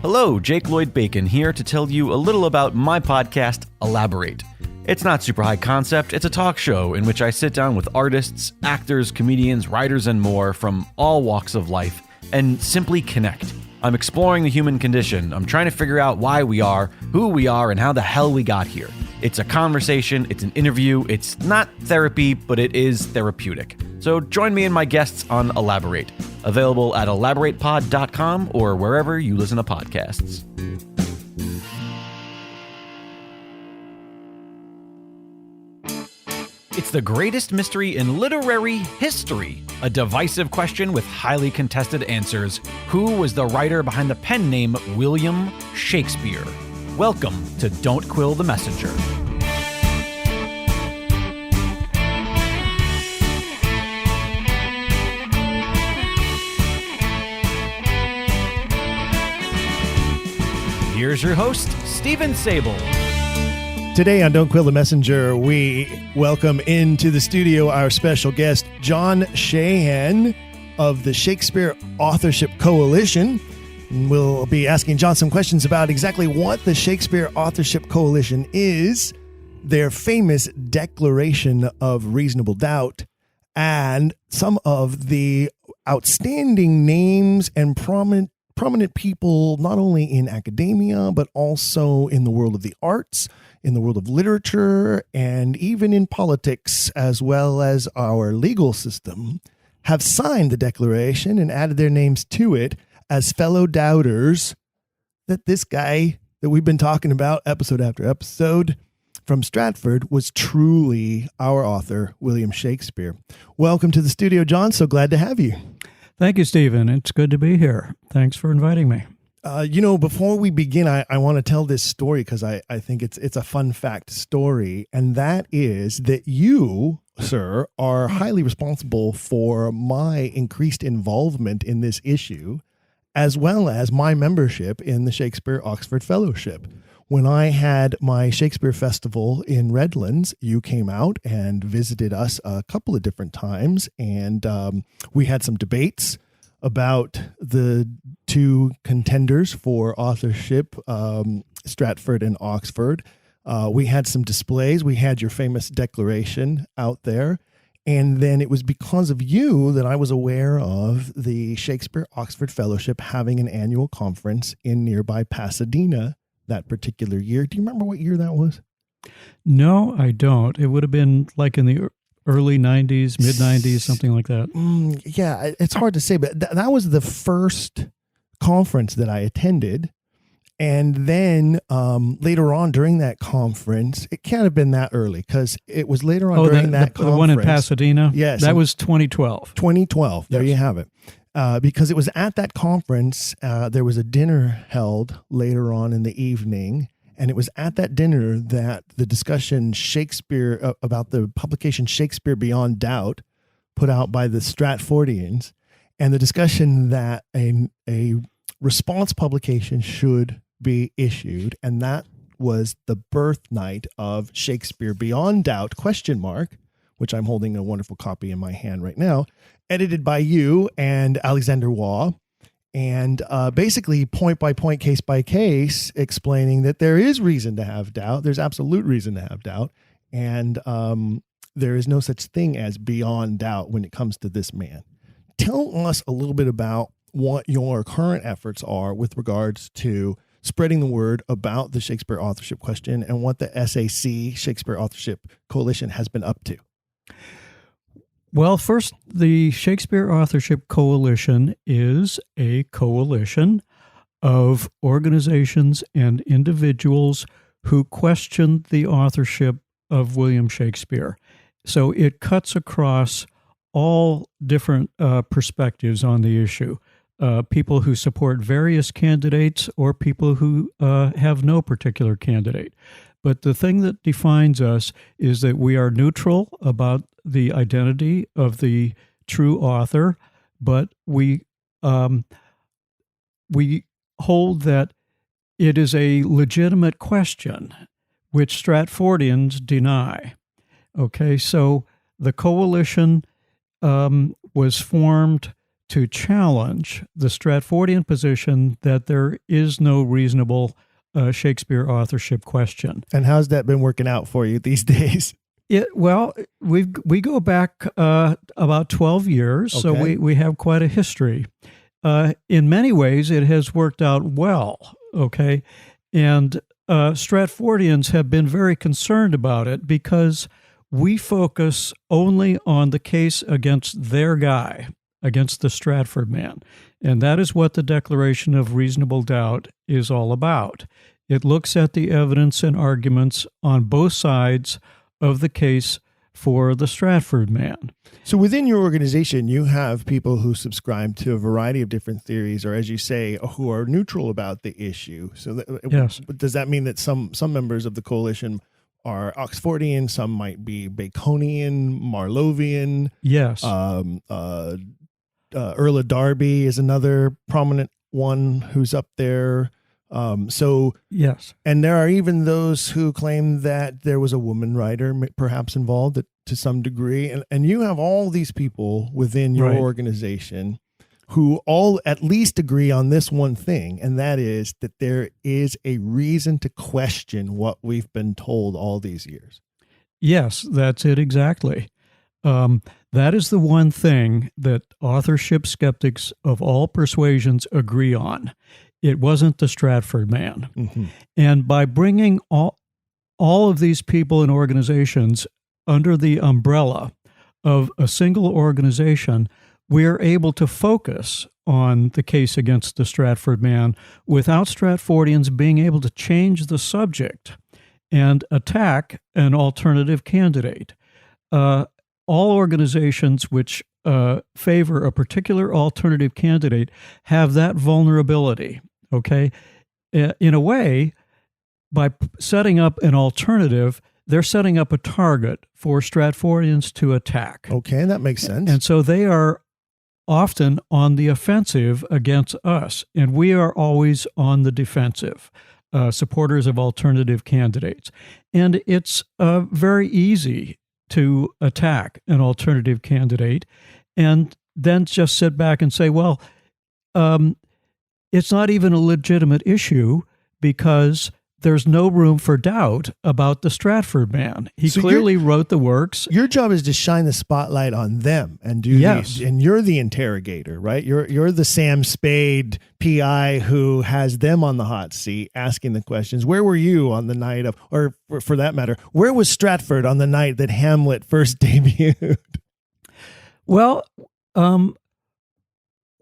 Hello, Jake Lloyd-Bacon here to tell you a little about my podcast, Elaborate. It's not super high concept, it's a talk show in which I sit down with artists, actors, comedians, writers, and more from all walks of life and simply connect. I'm exploring the human condition. I'm trying to figure out why we are, who we are, and how the hell we got here. It's a conversation, it's an interview, it's not therapy, but it is therapeutic. So join me and my guests on Elaborate, available at elaboratepod.com or wherever you listen to podcasts. It's the greatest mystery in literary history. A divisive question with highly contested answers. Who was the writer behind the pen name William Shakespeare? Welcome to Don't Quill the Messenger. Here's your host, Stephen Sable. Today on Don't Quill the Messenger, we welcome into the studio our special guest, John Shahan of the Shakespeare Authorship Coalition. And we'll be asking John some questions about exactly what the Shakespeare Authorship Coalition is, their famous Declaration of Reasonable Doubt, and some of the outstanding names and prominent people, not only in academia, but also in the world of the arts, in the world of literature, and even in politics, as well as our legal system, have signed the Declaration and added their names to it as fellow doubters that this guy that we've been talking about episode after episode from Stratford was truly our author, William Shakespeare. Welcome to the studio, John. So glad to have you. Thank you, Stephen. It's good to be here. Thanks for inviting me. Before we begin, I want to tell this story because I think it's a fun fact story, and that is that you, sir, are highly responsible for my increased involvement in this issue, as well as my membership in the Shakespeare Oxford Fellowship. When I had my Shakespeare Festival in Redlands, you came out and visited us a couple of different times, and we had some debates about the two contenders for authorship, Stratford and Oxford. We had some displays. We had your famous declaration out there. And then it was because of you that I was aware of the Shakespeare Oxford Fellowship having an annual conference in nearby Pasadena that particular year. Do you remember what year that was? No, I don't. It would have been like in the early 90s, mid 90s, something like that. Yeah, it's hard to say, but that was the first conference that I attended. And then later on during that conference, it can't have been that early because it was later on during that conference. The one in Pasadena? Yes. That was 2012. 2012. There Yes. you have it. Because it was at that conference, there was a dinner held later on in the evening. And it was at that dinner that the discussion about the publication Shakespeare Beyond Doubt put out by the Stratfordians, and the discussion that a response publication should be issued. And that was the birth night of Shakespeare Beyond Doubt, ? Which I'm holding a wonderful copy in my hand right now, edited by you and Alexander Waugh. And basically point by point, case by case, explaining that there is reason to have doubt. There's absolute reason to have doubt. And there is no such thing as beyond doubt when it comes to this man. Tell us a little bit about what your current efforts are with regards to spreading the word about the Shakespeare authorship question and what the SAC, Shakespeare Authorship Coalition, has been up to. Well, first, the Shakespeare Authorship Coalition is a coalition of organizations and individuals who question the authorship of William Shakespeare. So it cuts across all different perspectives on the issue. People who support various candidates or people who have no particular candidate. But the thing that defines us is that we are neutral about the identity of the true author, but we hold that it is a legitimate question, which Stratfordians deny. Okay, so the coalition was formed to challenge the Stratfordian position that there is no reasonable Shakespeare authorship question. And how's that been working out for you these days? We go back about 12 years, so we have quite a history. In many ways, it has worked out well, okay? And Stratfordians have been very concerned about it because we focus only on the case against their guy, against the Stratford man. And that is what the Declaration of Reasonable Doubt is all about. It looks at the evidence and arguments on both sides of the case for the Stratford man. So within your organization, you have people who subscribe to a variety of different theories, or as you say, who are neutral about the issue. So yes. Does that mean that some members of the coalition are Oxfordian, some might be Baconian, Marlovian? Yes. Earl of Derby is another prominent one who's up there. Yes. And there are even those who claim that there was a woman writer perhaps involved to some degree. And you have all these people within your organization who all at least agree on this one thing, and that is that there is a reason to question what we've been told all these years. Yes, that's it exactly. That is the one thing that authorship skeptics of all persuasions agree on. It wasn't the Stratford man. Mm-hmm. And by bringing all of these people and organizations under the umbrella of a single organization, we're able to focus on the case against the Stratford man without Stratfordians being able to change the subject and attack an alternative candidate. All organizations which favor a particular alternative candidate have that vulnerability, okay? In a way, by setting up an alternative, they're setting up a target for Stratfordians to attack. Okay, that makes sense. And so they are often on the offensive against us, and we are always on the defensive, supporters of alternative candidates. And it's very easy to attack an alternative candidate and then just sit back and say, well, it's not even a legitimate issue because there's no room for doubt about the Stratford man. He clearly wrote the works. Your job is to shine the spotlight on them and do these. And you're the interrogator, right? You're the Sam Spade PI who has them on the hot seat asking the questions. Where were you on the night of, or for that matter, where was Stratford on the night that Hamlet first debuted? Well,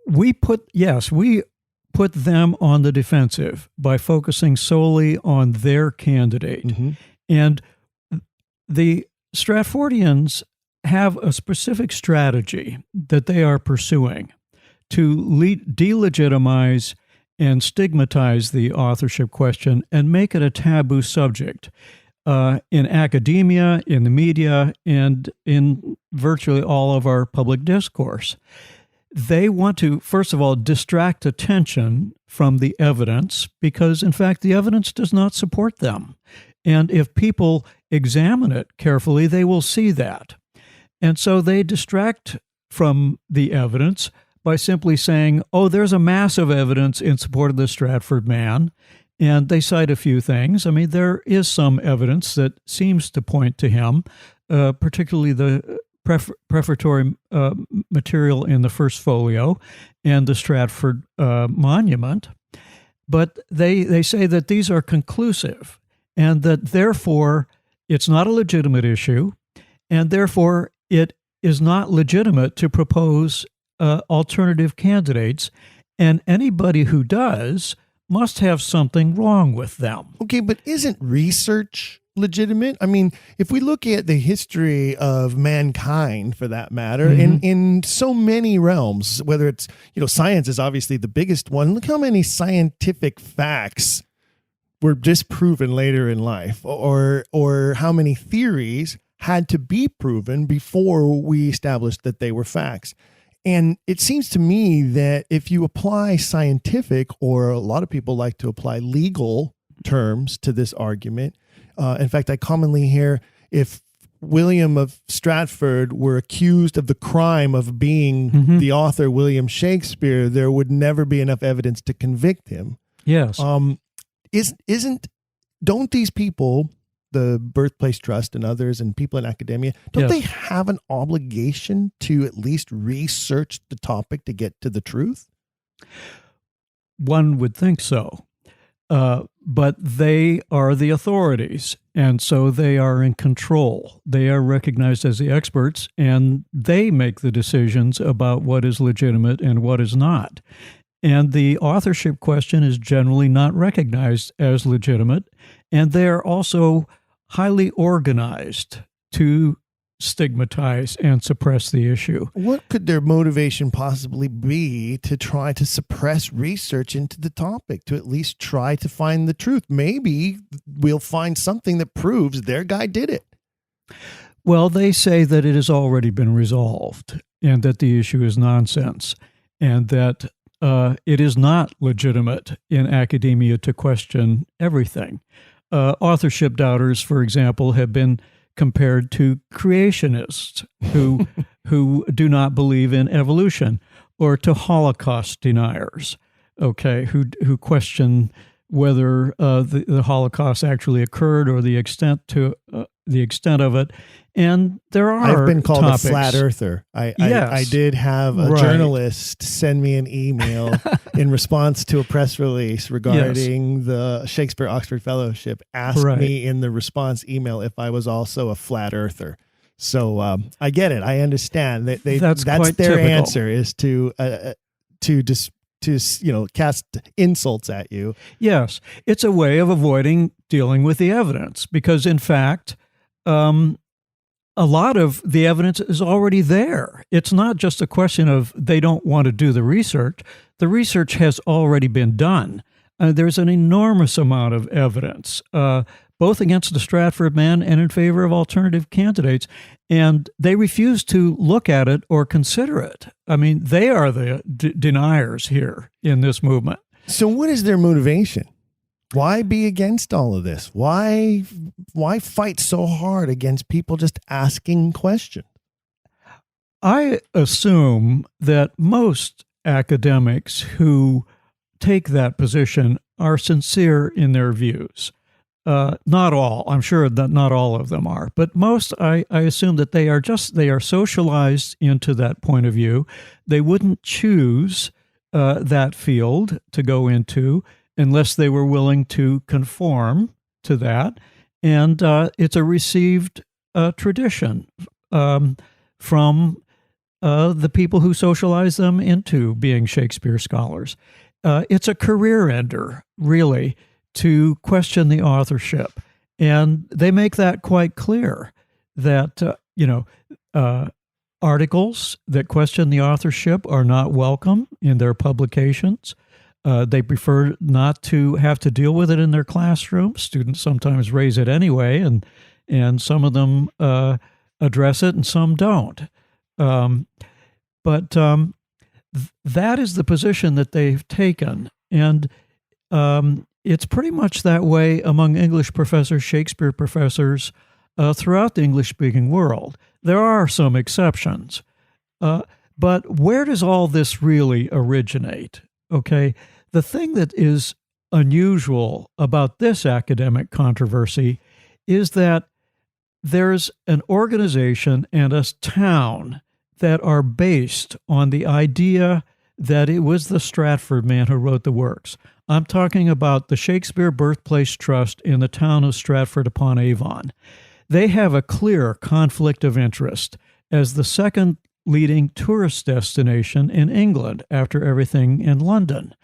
we put them on the defensive by focusing solely on their candidate. Mm-hmm. And the Stratfordians have a specific strategy that they are pursuing to delegitimize and stigmatize the authorship question and make it a taboo subject in academia, in the media, and in virtually all of our public discourse. They want to, first of all, distract attention from the evidence because, in fact, the evidence does not support them. And if people examine it carefully, they will see that. And so they distract from the evidence by simply saying, oh, there's a mass of evidence in support of the Stratford man. And they cite a few things. I mean, there is some evidence that seems to point to him, particularly the prefatory material in the first folio and the Stratford monument. But they say that these are conclusive and that therefore it's not a legitimate issue and therefore it is not legitimate to propose alternative candidates, and anybody who does must have something wrong with them. Okay, but isn't research legitimate? I mean, if we look at the history of mankind, for that matter, mm-hmm. in so many realms, whether it's, science is obviously the biggest one. Look how many scientific facts were disproven later in life, or how many theories had to be proven before we established that they were facts. And it seems to me that if you apply scientific, or a lot of people like to apply legal terms to this argument, in fact, I commonly hear if William of Stratford were accused of the crime of being the author William Shakespeare, there would never be enough evidence to convict him. Yes. Don't these people, the Birthplace Trust and others and people in academia, don't they have an obligation to at least research the topic to get to the truth? One would think so. But they are the authorities, and so they are in control. They are recognized as the experts, and they make the decisions about what is legitimate and what is not. And the authorship question is generally not recognized as legitimate, and they're also highly organized to stigmatize and suppress the issue. What could their motivation possibly be to try to suppress research into the topic, to at least try to find the truth? Maybe we'll find something that proves their guy did it. Well, they say that it has already been resolved and that the issue is nonsense and that it is not legitimate in academia to question everything. Authorship doubters, for example, have been compared to creationists who do not believe in evolution, or to Holocaust deniers, who question whether the Holocaust actually occurred or the extent of it. And there are I've been called topics. a flat earther. I did have a journalist send me an email in response to a press release regarding the Shakespeare Oxford Fellowship, asked me in the response email if I was also a flat earther. So I get it. I understand that that's their typical answer is to cast insults at you. Yes, it's a way of avoiding dealing with the evidence because, in fact, a lot of the evidence is already there. It's not just a question of they don't want to do the research. The research has already been done. There's an enormous amount of evidence, both against the Stratford man and in favor of alternative candidates, and they refuse to look at it or consider it. I mean, they are the deniers here in this movement. So what is their motivation? Why be against all of this? Why fight so hard against people just asking questions? I assume that most academics who take that position are sincere in their views. Not all. I'm sure that not all of them are, but most, I assume that they are socialized into that point of view. They wouldn't choose that field to go into unless they were willing to conform to that. And it's a received tradition from the people who socialize them into being Shakespeare scholars. It's a career ender, really, to question the authorship. And they make that quite clear that, articles that question the authorship are not welcome in their publications. They prefer not to have to deal with it in their classroom. Students sometimes raise it anyway, and some of them address it and some don't. But that is the position that they've taken. And it's pretty much that way among English professors, Shakespeare professors, throughout the English-speaking world. There are some exceptions. But where does all this really originate? Okay, the thing that is unusual about this academic controversy is that there's an organization and a town that are based on the idea that it was the Stratford man who wrote the works. I'm talking about the Shakespeare Birthplace Trust in the town of Stratford-upon-Avon. They have a clear conflict of interest as the second leading tourist destination in England after everything in London.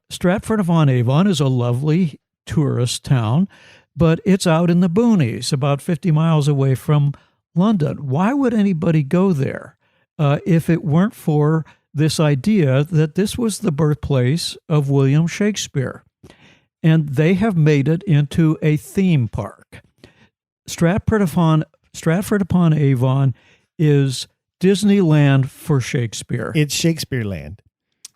Stratford-upon-Avon is a lovely tourist town, but it's out in the boonies, about 50 miles away from London. Why would anybody go there if it weren't for this idea that this was the birthplace of William Shakespeare? And they have made it into a theme park. Stratford-upon-Avon is Disneyland for Shakespeare. It's Shakespeare land.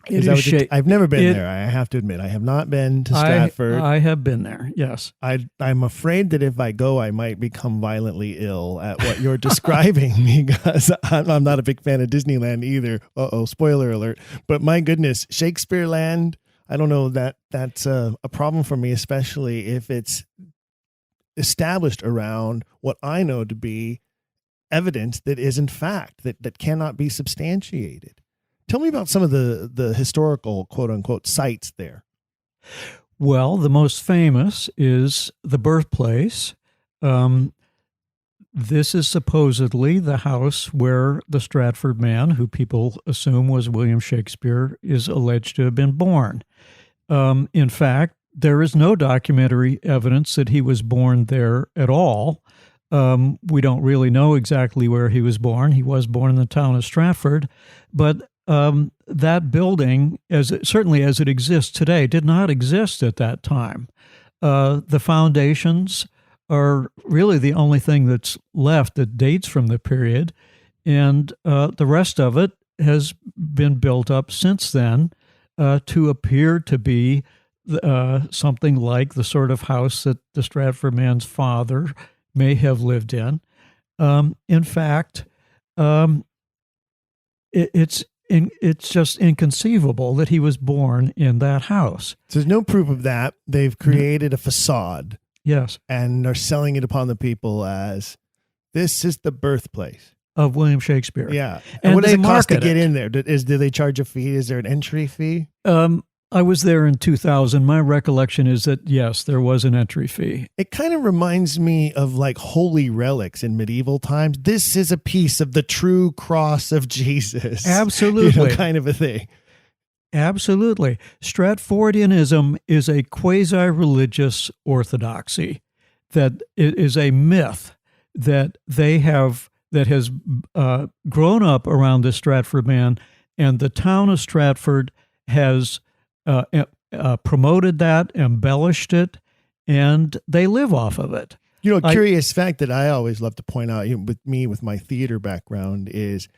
It is I've never been there. I have to admit, I have not been to Stratford. I have been there. Yes. I'm afraid that if I go, I might become violently ill at what you're describing because I'm not a big fan of Disneyland either. Spoiler alert. But my goodness, Shakespeare Land, I don't know, that's a problem for me, especially if it's established around what I know to be evidence that isn't fact, that cannot be substantiated. Tell me about some of the historical, quote unquote, sites there. Well, the most famous is the birthplace. This is supposedly the house where the Stratford man, who people assume was William Shakespeare, is alleged to have been born. In fact, there is no documentary evidence that he was born there at all. We don't really know exactly where he was born. He was born in the town of Stratford, but that building, certainly as it exists today, did not exist at that time. The foundations are really the only thing that's left that dates from the period, and the rest of it has been built up since then to appear to be something like the sort of house that the Stratford man's father may have lived in. In fact, it's just inconceivable that he was born in that house. So there's no proof of that. They've created a facade. Yes. And are selling it upon the people as this is the birthplace of William Shakespeare. Yeah. And what does they it cost to market get it. in there? Do they charge a fee? Is there an entry fee? I was there in 2000. My recollection is that, yes, there was an entry fee. It kind of reminds me of like holy relics in medieval times. This is a piece of the true cross of Jesus. Absolutely. Kind of a thing. Absolutely. Stratfordianism is a quasi-religious orthodoxy that is a myth that has grown up around the Stratford man, and the town of Stratford has promoted that, embellished it, and they live off of it. A curious fact that I always love to point out, with my theater background, is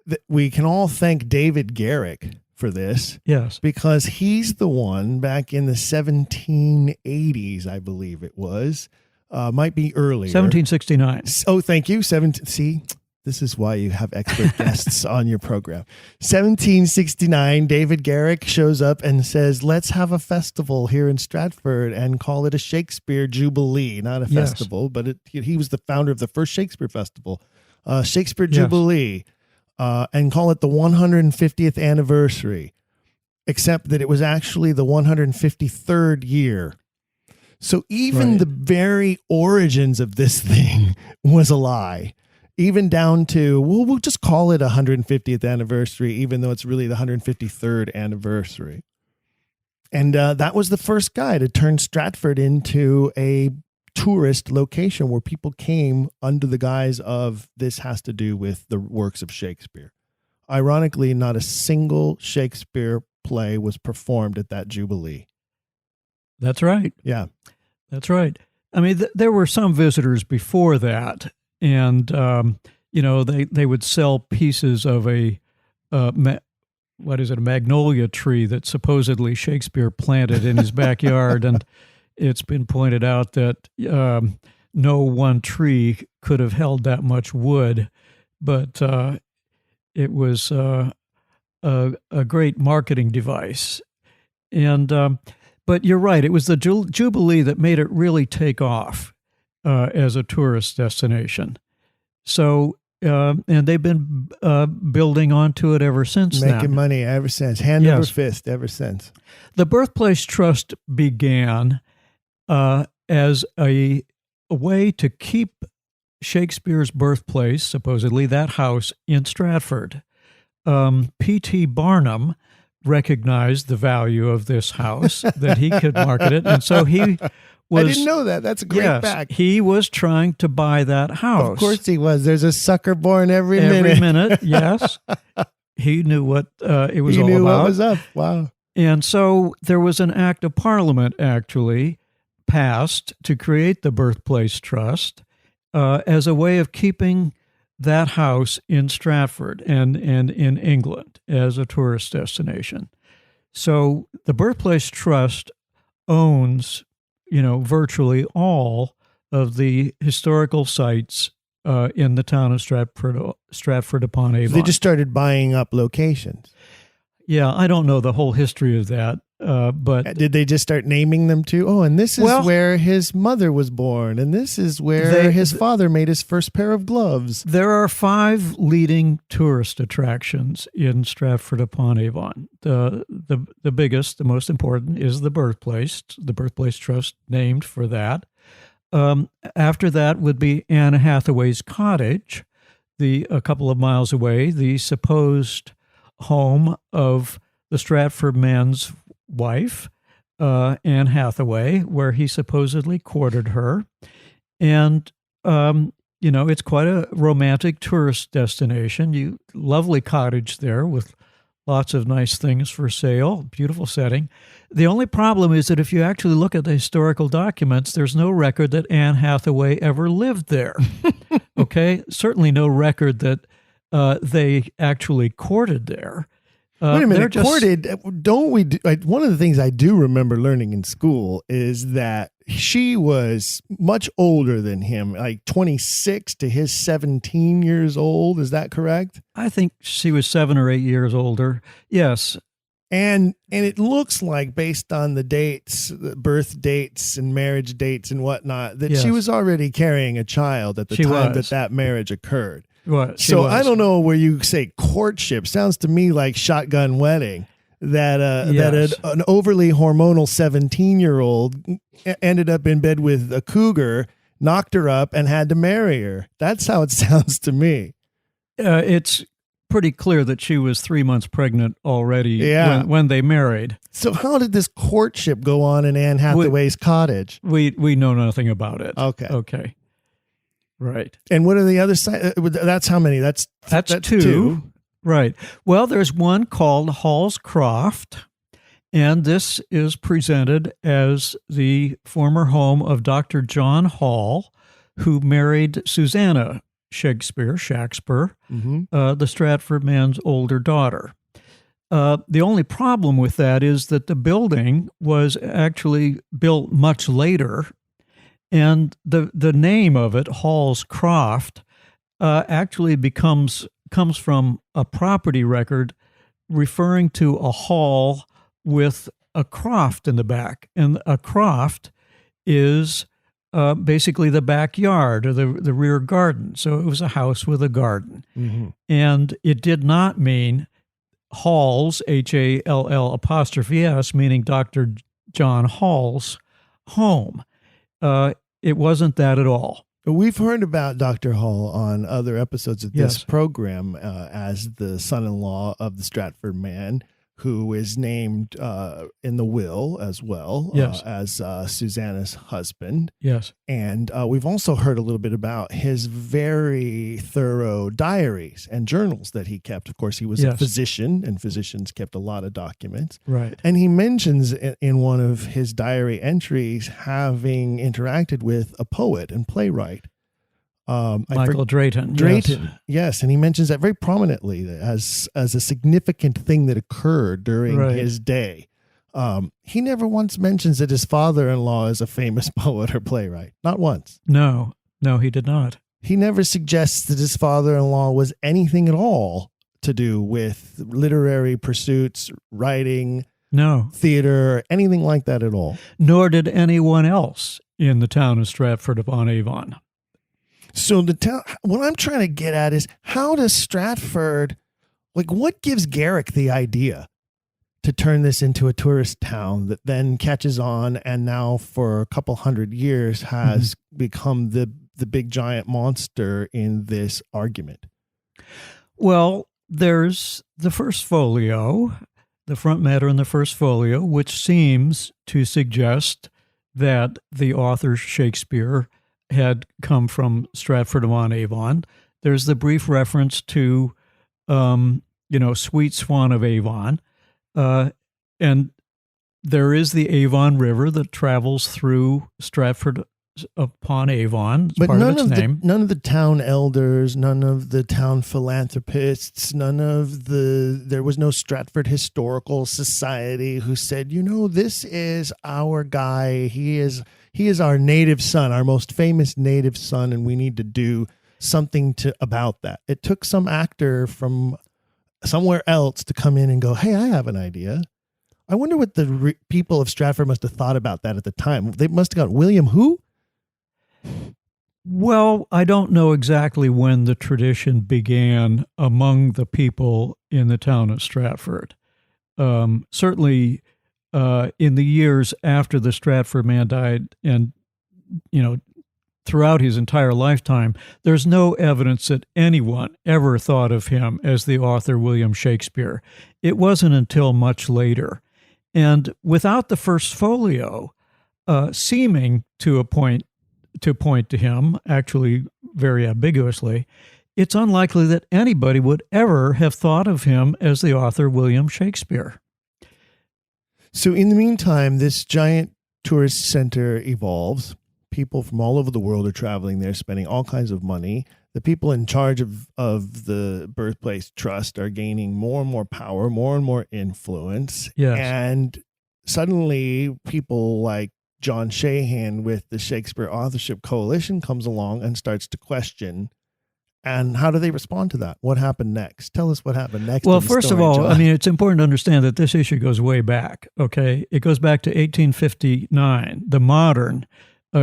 that we can all thank David Garrick for this. Yes. Because he's the one back in the 1780s, I believe it was, might be earlier. 1769. Oh, thank you. See, this is why you have expert guests on your program. 1769, David Garrick shows up and says, let's have a festival here in Stratford and call it a Shakespeare Jubilee. Not a festival, but he was the founder of the first Shakespeare Festival. Shakespeare Jubilee. And call it the 150th anniversary, except that it was actually the 153rd year. So even the very origins of this thing was a lie. Even down to, we'll just call it 150th anniversary, even though it's really the 153rd anniversary. And that was the first guy to turn Stratford into a tourist location where people came under the guise of this has to do with the works of Shakespeare. Ironically, not a single Shakespeare play was performed at that Jubilee. That's right. Yeah. That's right. I mean, there were some visitors before that, and they would sell pieces of a magnolia tree that supposedly Shakespeare planted in his backyard, and it's been pointed out that no one tree could have held that much wood, but it was a great marketing device. And but you're right, it was the Jubilee that made it really take off as a tourist destination. So, and they've been building onto it ever since then. Making money ever since. Hand over fist ever since. The Birthplace Trust began as a way to keep Shakespeare's birthplace, supposedly that house, in Stratford. P.T. Barnum recognized the value of this house, that he could market it, and so he was... I didn't know that. That's a great fact. He was trying to buy that house. Of course he was. There's a sucker born every minute, yes. He knew what it was all about. He knew what was up. Wow. And so there was an act of Parliament, actually, passed to create the Birthplace Trust as a way of keeping that house in Stratford and in England as a tourist destination. So the Birthplace Trust owns, virtually all of the historical sites in the town of Stratford-upon-Avon. They just started buying up locations. Yeah, I don't know the whole history of that, but did they just start naming them too? Oh, and this is where his mother was born, and this is where his father made his first pair of gloves. There are 5 leading tourist attractions in Stratford-upon-Avon. The biggest, the most important, is the Birthplace Trust, named for that. After that would be Anne Hathaway's cottage, a couple of miles away, the supposed home of the Stratford man's wife, Anne Hathaway, where he supposedly courted her. And, it's quite a romantic tourist destination. Lovely cottage there with lots of nice things for sale, beautiful setting. The only problem is that if you actually look at the historical documents, there's no record that Anne Hathaway ever lived there. Okay? Certainly no record that they actually courted there. Wait a minute, courted? Don't we? One of the things I do remember learning in school is that she was much older than him, like 26 to his 17 years old. Is that correct? I think she was 7 or 8 years older. Yes. And it looks like, based on the dates, the birth dates and marriage dates and whatnot, that she was already carrying a child at the time that marriage occurred. So I don't know where you say courtship. Sounds to me like shotgun wedding. That an overly hormonal 17-year-old ended up in bed with a cougar, knocked her up, and had to marry her. That's how it sounds to me. It's pretty clear that she was 3 months pregnant already when they married. So how did this courtship go on in Anne Hathaway's cottage? We know nothing about it. Okay. Right. And what are the other side? That's how many? That's two. Right. Well, there's one called Hall's Croft, and this is presented as the former home of Dr. John Hall, who married Susanna Shakespeare, the Stratford man's older daughter. The only problem with that is that the building was actually built much later, and the name of it, Hall's Croft, actually comes from a property record referring to a hall with a croft in the back. And a croft is basically the backyard or the rear garden. So it was a house with a garden. Mm-hmm. And it did not mean Hall's, Hall''S, meaning Dr. John Hall's home. It wasn't that at all. We've heard about Dr. Hall on other episodes of this program as the son-in-law of the Stratford man, who is named in the will as well as Susanna's husband. Yes. And we've also heard a little bit about his very thorough diaries and journals that he kept. Of course, he was a physician, and physicians kept a lot of documents. Right. And he mentions in one of his diary entries having interacted with a poet and playwright. Michael Drayton. Yes, and he mentions that very prominently as a significant thing that occurred during his day. He never once mentions that his father-in-law is a famous poet or playwright. Not once. No, he did not. He never suggests that his father-in-law was anything at all to do with literary pursuits, writing, theater, anything like that at all. Nor did anyone else in the town of Stratford-upon-Avon. So what I'm trying to get at is, how does Stratford, what gives Garrick the idea to turn this into a tourist town that then catches on and now for a couple hundred years has become the big giant monster in this argument? Well, there's the first folio, the front matter in the first folio, which seems to suggest that the author Shakespeare had come from Stratford-upon-Avon. There's the brief reference to, Sweet Swan of Avon. And there is the Avon River that travels through Stratford upon Avon, but part of its name. None of the town elders, none of the town philanthropists, there was no Stratford Historical Society who said, this is our guy. He is our native son, our most famous native son, and we need to do something about that. It took some actor from somewhere else to come in and go, hey, I have an idea. I wonder what the people of Stratford must have thought about that at the time. They must have gone, William who? Well, I don't know exactly when the tradition began among the people in the town of Stratford. Certainly in the years after the Stratford man died and, throughout his entire lifetime, there's no evidence that anyone ever thought of him as the author William Shakespeare. It wasn't until much later. And without the first folio seeming to point to him, actually very ambiguously, it's unlikely that anybody would ever have thought of him as the author William Shakespeare. So in the meantime, this giant tourist center evolves. People from all over the world are traveling there, spending all kinds of money. The people in charge of the Birthplace Trust are gaining more and more power, more and more influence. Yes. And suddenly people like John Shahan with the Shakespeare Authorship Coalition comes along and starts to question. And how do they respond to that? What happened next? Tell us what happened next. Well, first of all, John. it's important to understand that this issue goes way back, okay? It goes back to 1859. The modern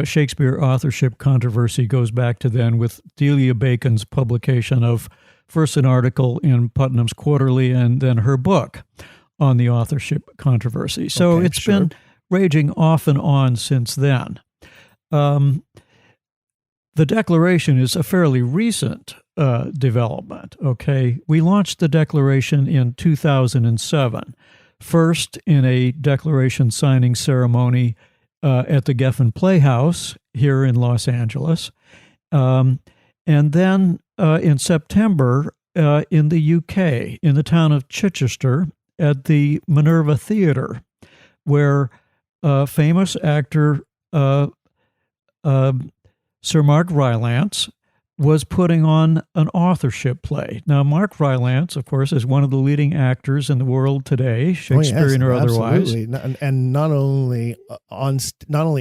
Shakespeare authorship controversy goes back to then with Delia Bacon's publication of first an article in Putnam's Quarterly and then her book on the authorship controversy. So it's been raging off and on since then. The Declaration is a fairly recent development, okay? We launched the Declaration in 2007, first in a Declaration signing ceremony at the Geffen Playhouse here in Los Angeles, and then in September in the UK, in the town of Chichester at the Minerva Theatre, where famous actor Sir Mark Rylance was putting on an authorship play. Now, Mark Rylance, of course, is one of the leading actors in the world today, Shakespearean or otherwise. Absolutely. And not only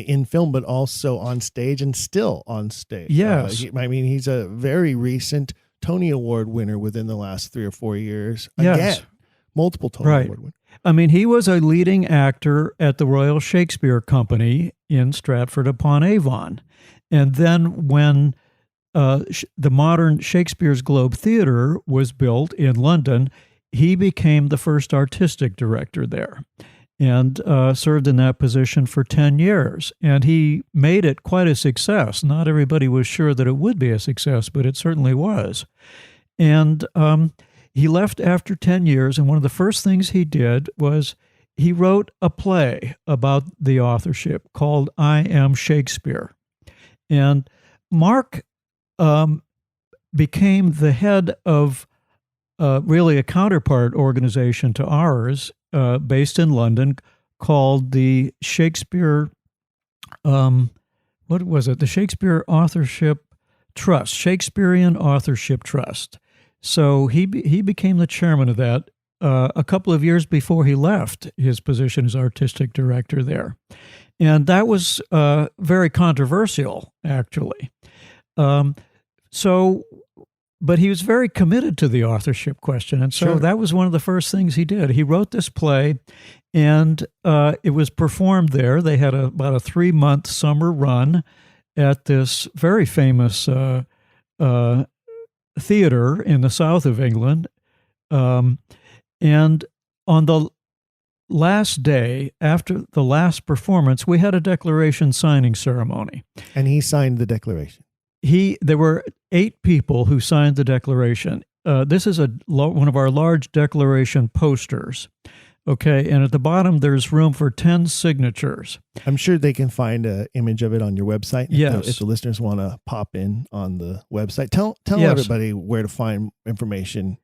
in film, but also on stage and still on stage. Yes. He's a very recent Tony Award winner within the last 3 or 4 years. Yes. Again, multiple Tony Award winners. He was a leading actor at the Royal Shakespeare Company in Stratford-upon-Avon. And then when the modern Shakespeare's Globe Theatre was built in London, he became the first artistic director there and served in that position for 10 years. And he made it quite a success. Not everybody was sure that it would be a success, but it certainly was. And he left after 10 years, and one of the first things he did was he wrote a play about the authorship called I Am Shakespeare. And Mark became the head of really a counterpart organization to ours based in London called the Shakespeare, the Shakespeare Authorship Trust, Shakespearean Authorship Trust. So he became the chairman of that a couple of years before he left his position as artistic director there. And that was very controversial, actually. But he was very committed to the authorship question. And so that was one of the first things he did. He wrote this play, and it was performed there. They had about a 3-month summer run at this very famous theater in the south of England. And on the last day, after the last performance, we had a declaration signing ceremony. And he signed the declaration. There were 8 people who signed the declaration. This is one of our large declaration posters. Okay, and at the bottom, there's room for 10 signatures. I'm sure they can find an image of it on your website. Yes. If the listeners want to pop in on the website. Tell everybody where to find information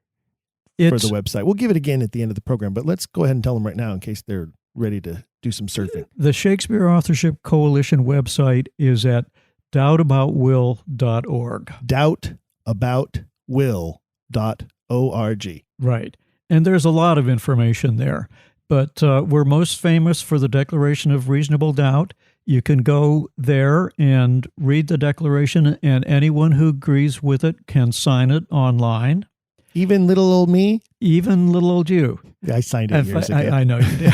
for the website. We'll give it again at the end of the program, but let's go ahead and tell them right now in case they're ready to do some surfing. The Shakespeare Authorship Coalition website is at doubtaboutwill.org. Doubtaboutwill.org. Right. And there's a lot of information there. But we're most famous for the Declaration of Reasonable Doubt. You can go there and read the Declaration, and anyone who agrees with it can sign it online. Even little old me? Even little old you. I signed it years ago. I know you did.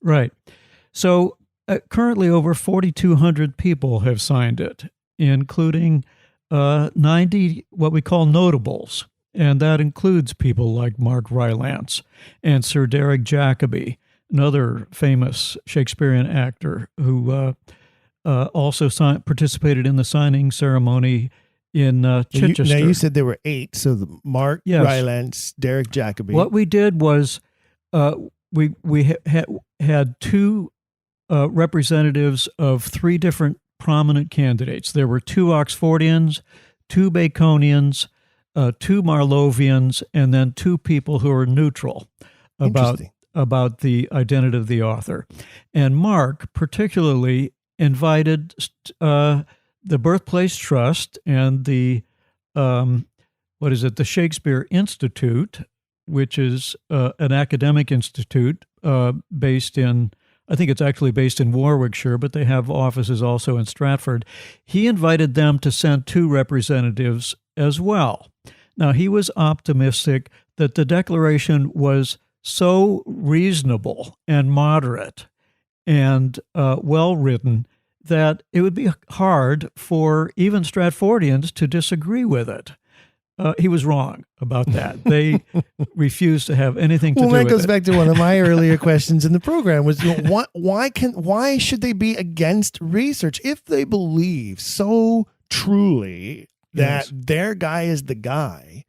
Right. So currently over 4,200 people have signed it, including 90 what we call notables. And that includes people like Mark Rylance and Sir Derek Jacobi, another famous Shakespearean actor who also participated in the signing ceremony in Chichester. Now, you said there were 8, so Mark Yes. Rylance, Derek Jacobi. What we did was we had 2 representatives of 3 different prominent candidates. There were 2 Oxfordians, 2 Baconians, 2 Marlovians, and then 2 people who are neutral about the identity of the author. And Mark particularly invited the Birthplace Trust and the the Shakespeare Institute, which is an academic institute based in, I think it's actually based in Warwickshire, but they have offices also in Stratford. He invited them to send 2 representatives as well. Now, he was optimistic that the declaration was so reasonable and moderate and well-written that it would be hard for even Stratfordians to disagree with it. He was wrong about that. They refused to have anything to do with it. Well, that goes back to one of my earlier questions in the program was, why should they be against research if they believe so truly that their guy is the guy?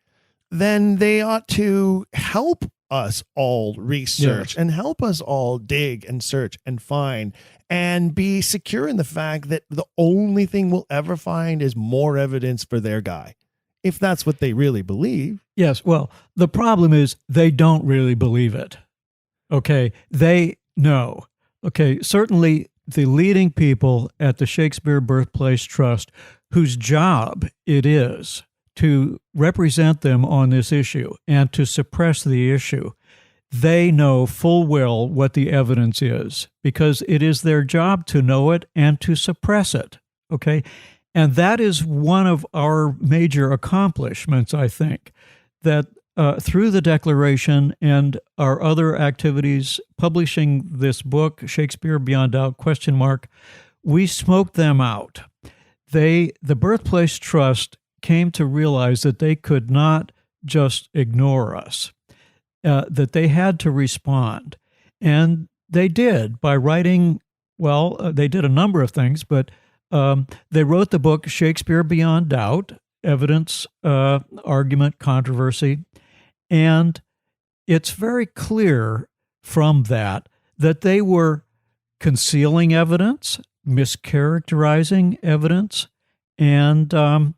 Then they ought to help us all research and help us all dig and search and find and be secure in the fact that the only thing we'll ever find is more evidence for their guy, if that's what they really believe. Yes. Well, the problem is they don't really believe it. Okay. They know. Okay. Certainly the leading people at the Shakespeare Birthplace Trust, whose job it is to represent them on this issue and to suppress the issue, they know full well what the evidence is because it is their job to know it and to suppress it. Okay. And that is one of our major accomplishments, I think, that through the Declaration and our other activities, publishing this book, Shakespeare Beyond Doubt, ? We smoked them out. The Birthplace Trust came to realize that they could not just ignore us, that they had to respond. And they did by writing, they did a number of things, but they wrote the book Shakespeare Beyond Doubt, Evidence, Argument, Controversy. And it's very clear from that they were concealing evidence, mischaracterizing evidence, and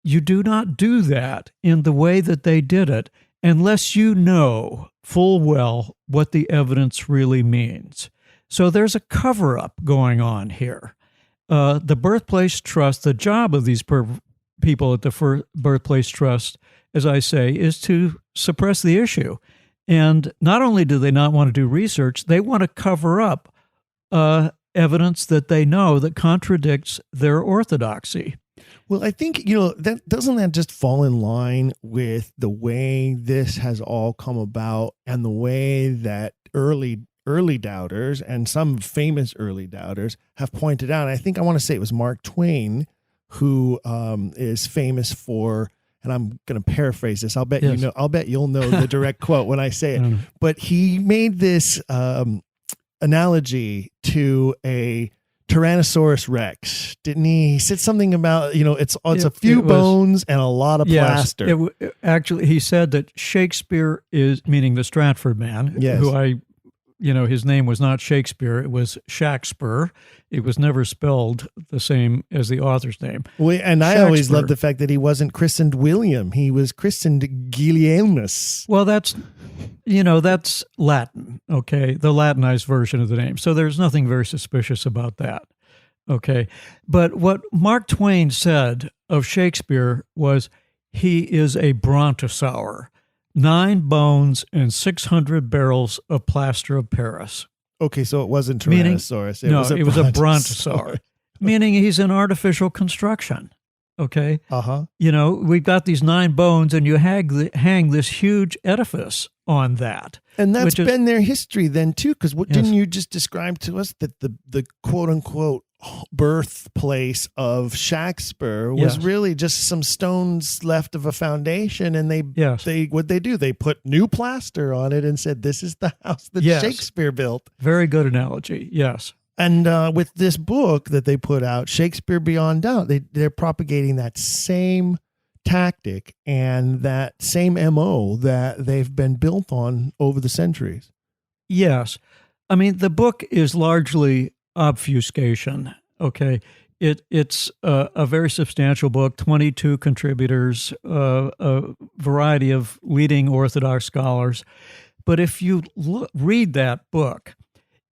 you do not do that in the way that they did it unless you know full well what the evidence really means. So there's a cover-up going on here. The Birthplace Trust, the job of these people at the Birthplace Trust, as I say, is to suppress the issue. And not only do they not want to do research, they want to cover up evidence that they know that contradicts their orthodoxy. Well, I think, that doesn't just fall in line with the way this has all come about and the way that early doubters and some famous early doubters have pointed out. I think I want to say it was Mark Twain who is famous for, and I'm going to paraphrase this. I'll bet you'll know the direct quote when I say it. But he made this analogy to a Tyrannosaurus Rex, didn't he? He said something about, it's a few bones and a lot of plaster. Actually, he said that Shakespeare is, meaning the Stratford man, who his name was not Shakespeare, it was Shakespeare. It was never spelled the same as the author's name. And I always loved the fact that he wasn't christened William. He was christened Guillielmus. Well, that's That's Latin, okay? The Latinized version of the name. So there's nothing very suspicious about that, okay? But what Mark Twain said of Shakespeare was he is a brontosaur, 9 bones and 600 barrels of plaster of Paris. Okay, so it wasn't Meaning- Tyrannosaurus. It was a brontosaur, meaning he's an artificial construction, okay? We've got these 9 bones, and you hang this huge edifice on that. And that's been their history then, too, because Yes. didn't you just describe to us that the quote-unquote birthplace of Shakespeare was Yes. really just some stones left of a foundation, and what'd they do? They put new plaster on it and said, this is the house that Yes. Shakespeare built. Very good analogy, yes. And with this book that they put out, Shakespeare Beyond Doubt, they're propagating that same tactic and that same MO that they've been built on over the centuries. Yes. I mean, the book is largely obfuscation, okay? It's a very substantial book, 22 contributors, a variety of leading Orthodox scholars. But if you read that book,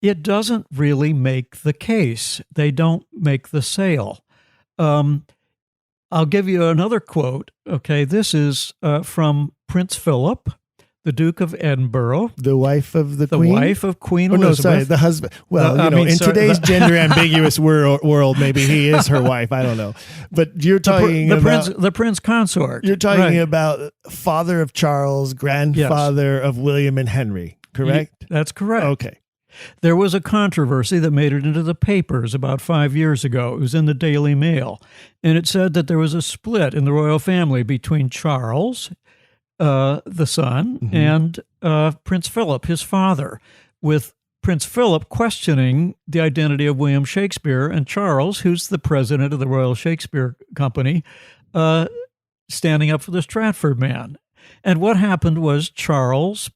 it doesn't really make the case. They don't make the sale. I'll give you another quote. Okay, this is from Prince Philip, the Duke of Edinburgh, The wife of the the queen? wife of Queen Oh, no, Elizabeth. sorry, the husband. Well, in today's gender ambiguous world, maybe he is her wife. I don't know. But you're talking about the prince consort. You're talking Right. about father of Charles, grandfather of William and Henry, correct? That's correct. Okay. There was a controversy that made it into the papers about 5 years ago. It was in the Daily Mail. And it said that there was a split in the royal family between Charles, the son, and Prince Philip, his father, with Prince Philip questioning the identity of William Shakespeare, and Charles, who's the president of the Royal Shakespeare Company, standing up for the Stratford man. And what happened was Charles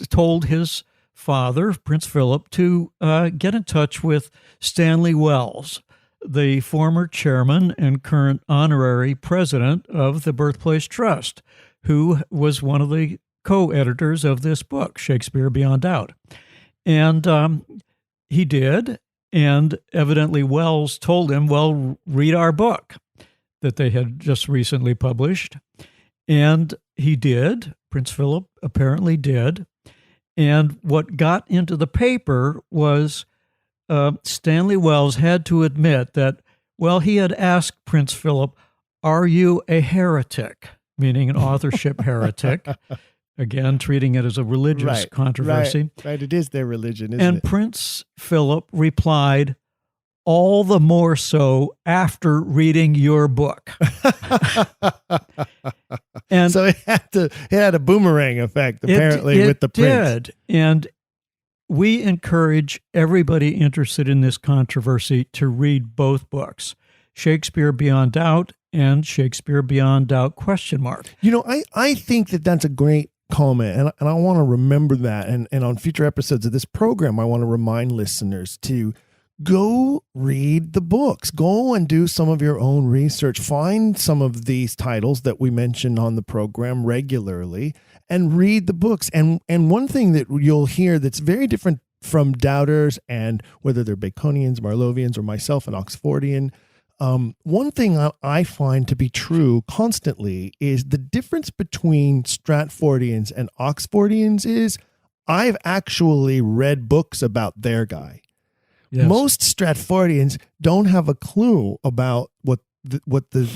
told his father, Prince Philip, to get in touch with Stanley Wells, the former chairman and current honorary president of the Birthplace Trust, who was one of the co-editors of this book, Shakespeare Beyond Doubt. And he did, and evidently Wells told him, well, read our book that they had just recently published. And he did. Prince Philip apparently did. And what got into the paper was Stanley Wells had to admit that, well, he had asked Prince Philip, are you a heretic? Meaning an authorship heretic. Again, treating it as a religious controversy. Right. It is their religion, isn't And it? Prince Philip replied, all the more so after reading your book. And so it had a boomerang effect, apparently, with the prince. It did. And we encourage everybody interested in this controversy to read both books, Shakespeare Beyond Doubt and Shakespeare Beyond Doubt ? I think that's a great comment, and I want to remember that. And on future episodes of this program, I want to remind listeners to go read the books. Go and do some of your own research. Find some of these titles that we mention on the program regularly and read the books. And one thing that you'll hear that's very different from doubters, and whether they're Baconians, Marlovians, or myself, an Oxfordian, one thing I find to be true constantly is the difference between Stratfordians and Oxfordians is I've actually read books about their guy. Yes. Most Stratfordians don't have a clue about what the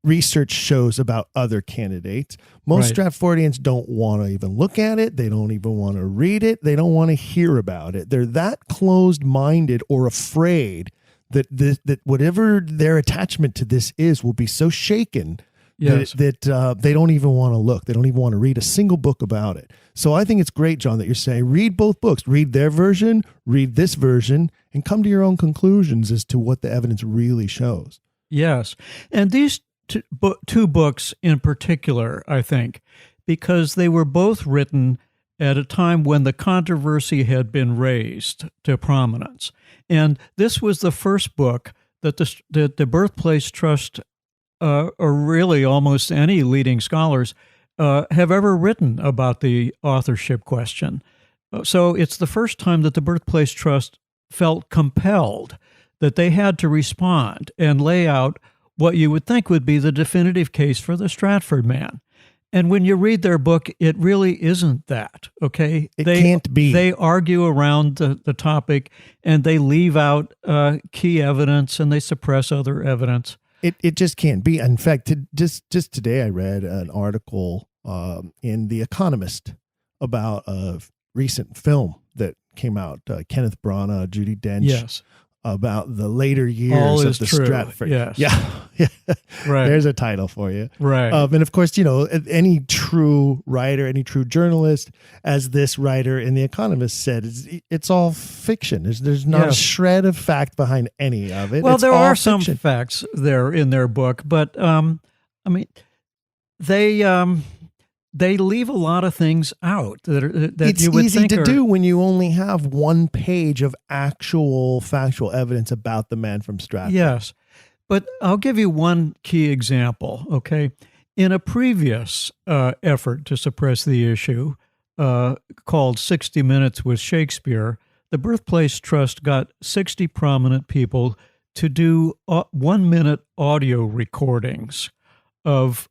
research shows about other candidates. Most Stratfordians don't want to even look at it. They don't even want to read it. They don't want to hear about it. They're that closed-minded or afraid that whatever their attachment to this is will be so shaken that they don't even want to look. They don't even want to read a single book about it. So I think it's great, John, that you're saying read both books. Read their version, read this version, and come to your own conclusions as to what the evidence really shows. Yes. And these two books in particular, I think, because they were both written at a time when the controversy had been raised to prominence. And this was the first book that the Birthplace Trust, or really almost any leading scholars, have ever written about the authorship question. So it's the first time that the Birthplace Trust felt compelled that they had to respond and lay out what you would think would be the definitive case for the Stratford man. And when you read their book, it really isn't that, okay? It can't be. They argue around the topic, and they leave out key evidence, and they suppress other evidence. It just can't be. In fact, just today I read an article in The Economist about a recent film that came out, Kenneth Branagh, Judi Dench. Yes. About the later years of the true. Stratford. Yes. Yeah. Right. There's a title for you. Right. And of course, any true writer, any true journalist, as this writer in The Economist said, it's all fiction. There's not a shred of fact behind any of it. Well, it's there all are fiction. some facts there in their book, but they leave a lot of things out that it's you would easy think to are, do when you only have one page of actual factual evidence about the man from Stratford. Yes, but I'll give you one key example, okay? In a previous effort to suppress the issue called 60 Minutes with Shakespeare, the Birthplace Trust got 60 prominent people to do 1-minute audio recordings of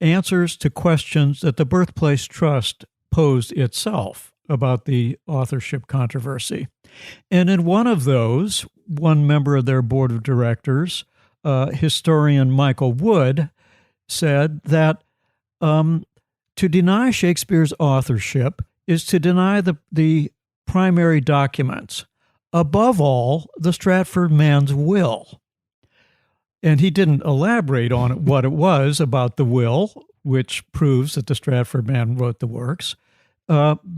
answers to questions that the Birthplace Trust posed itself about the authorship controversy. And in one of those, one member of their board of directors, historian Michael Wood, said that to deny Shakespeare's authorship is to deny the primary documents, above all, the Stratford man's will. And he didn't elaborate on what it was about the will, which proves that the Stratford man wrote the works,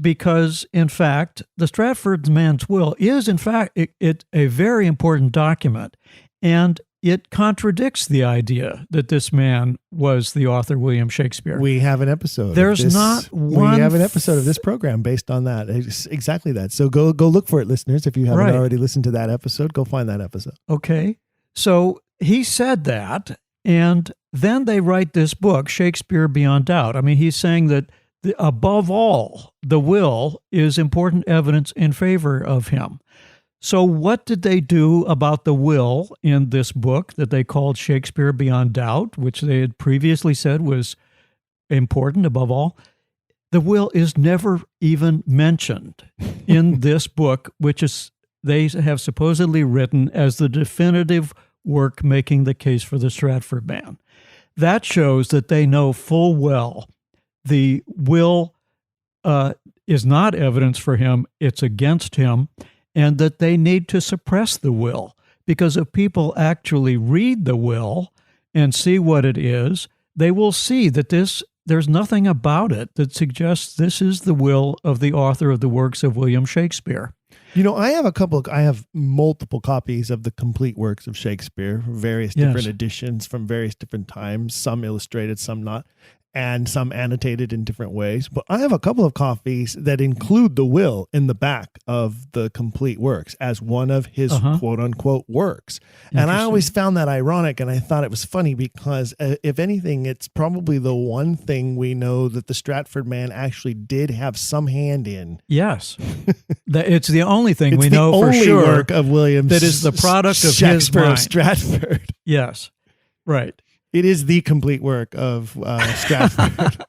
because, in fact, the Stratford man's will is, in fact, it a very important document, and it contradicts the idea that this man was the author, William Shakespeare. We have an episode. There's not one. We have an episode of this program based on that. It's exactly that. So go look for it, listeners. If you haven't already listened to that episode, go find that episode. Okay. So he said that, and then they write this book, Shakespeare Beyond Doubt. I mean, he's saying that above all, the will is important evidence in favor of him. So what did they do about the will in this book that they called Shakespeare Beyond Doubt, which they had previously said was important above all? The will is never even mentioned in this book, which is they have supposedly written as the definitive work making the case for the Stratford man. That shows that they know full well the will is not evidence for him, it's against him, and that they need to suppress the will. Because if people actually read the will and see what it is, they will see that there's nothing about it that suggests this is the will of the author of the works of William Shakespeare. I have multiple copies of the complete works of Shakespeare, various different editions from various different times, some illustrated, some not, and some annotated in different ways. But I have a couple of copies that include the will in the back of the complete works as one of his quote unquote works. And I always found that ironic, and I thought it was funny because if anything, it's probably the one thing we know that the Stratford man actually did have some hand in. Yes. It's the only thing we know for sure work of William that is the product of Shakespeare his mind. Stratford. Yes. Right. It is the complete work of Stratford.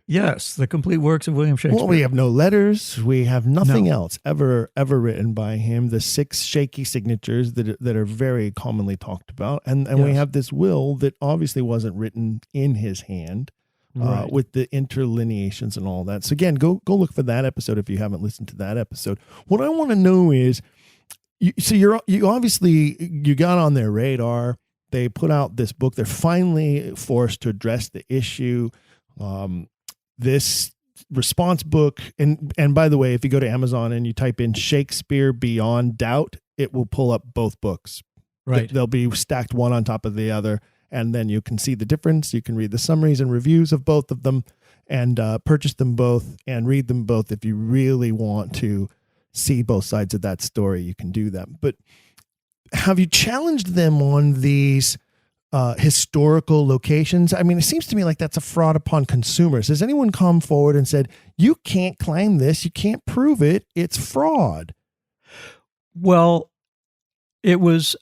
Yes, the complete works of William Shakespeare. Well, we have no letters. We have nothing else ever written by him. The 6 shaky signatures that are very commonly talked about. And we have this will that obviously wasn't written in his hand with the interlineations and all that. So again, go look for that episode if you haven't listened to that episode. What I want to know is, you got on their radar. They put out this book. They're finally forced to address the issue. This response book, and by the way, if you go to Amazon and you type in Shakespeare Beyond Doubt, it will pull up both books. Right. They'll be stacked one on top of the other, and then you can see the difference. You can read the summaries and reviews of both of them and purchase them both and read them both. If you really want to see both sides of that story, you can do that. But have you challenged them on these historical locations. I mean, it seems to me like that's a fraud upon consumers. Has anyone come forward and said, you can't claim this, you can't prove it, it's fraud? Well, it was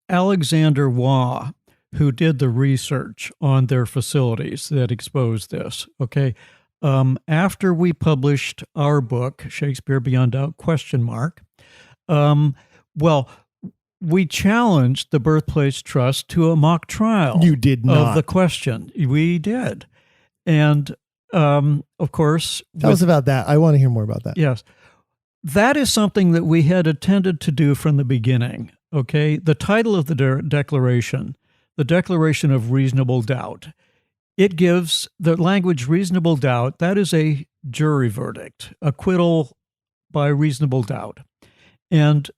Alexander Waugh who did the research on their facilities that exposed this. Okay. After we published our book, Shakespeare Beyond Doubt, ? We challenged the Birthplace Trust to a mock trial. You did not. Of the question. We did. And, of course... Tell us about that. I want to hear more about that. Yes. That is something that we had intended to do from the beginning, okay? The title of the declaration, the Declaration of Reasonable Doubt, it gives the language reasonable doubt. That is a jury verdict, acquittal by reasonable doubt. And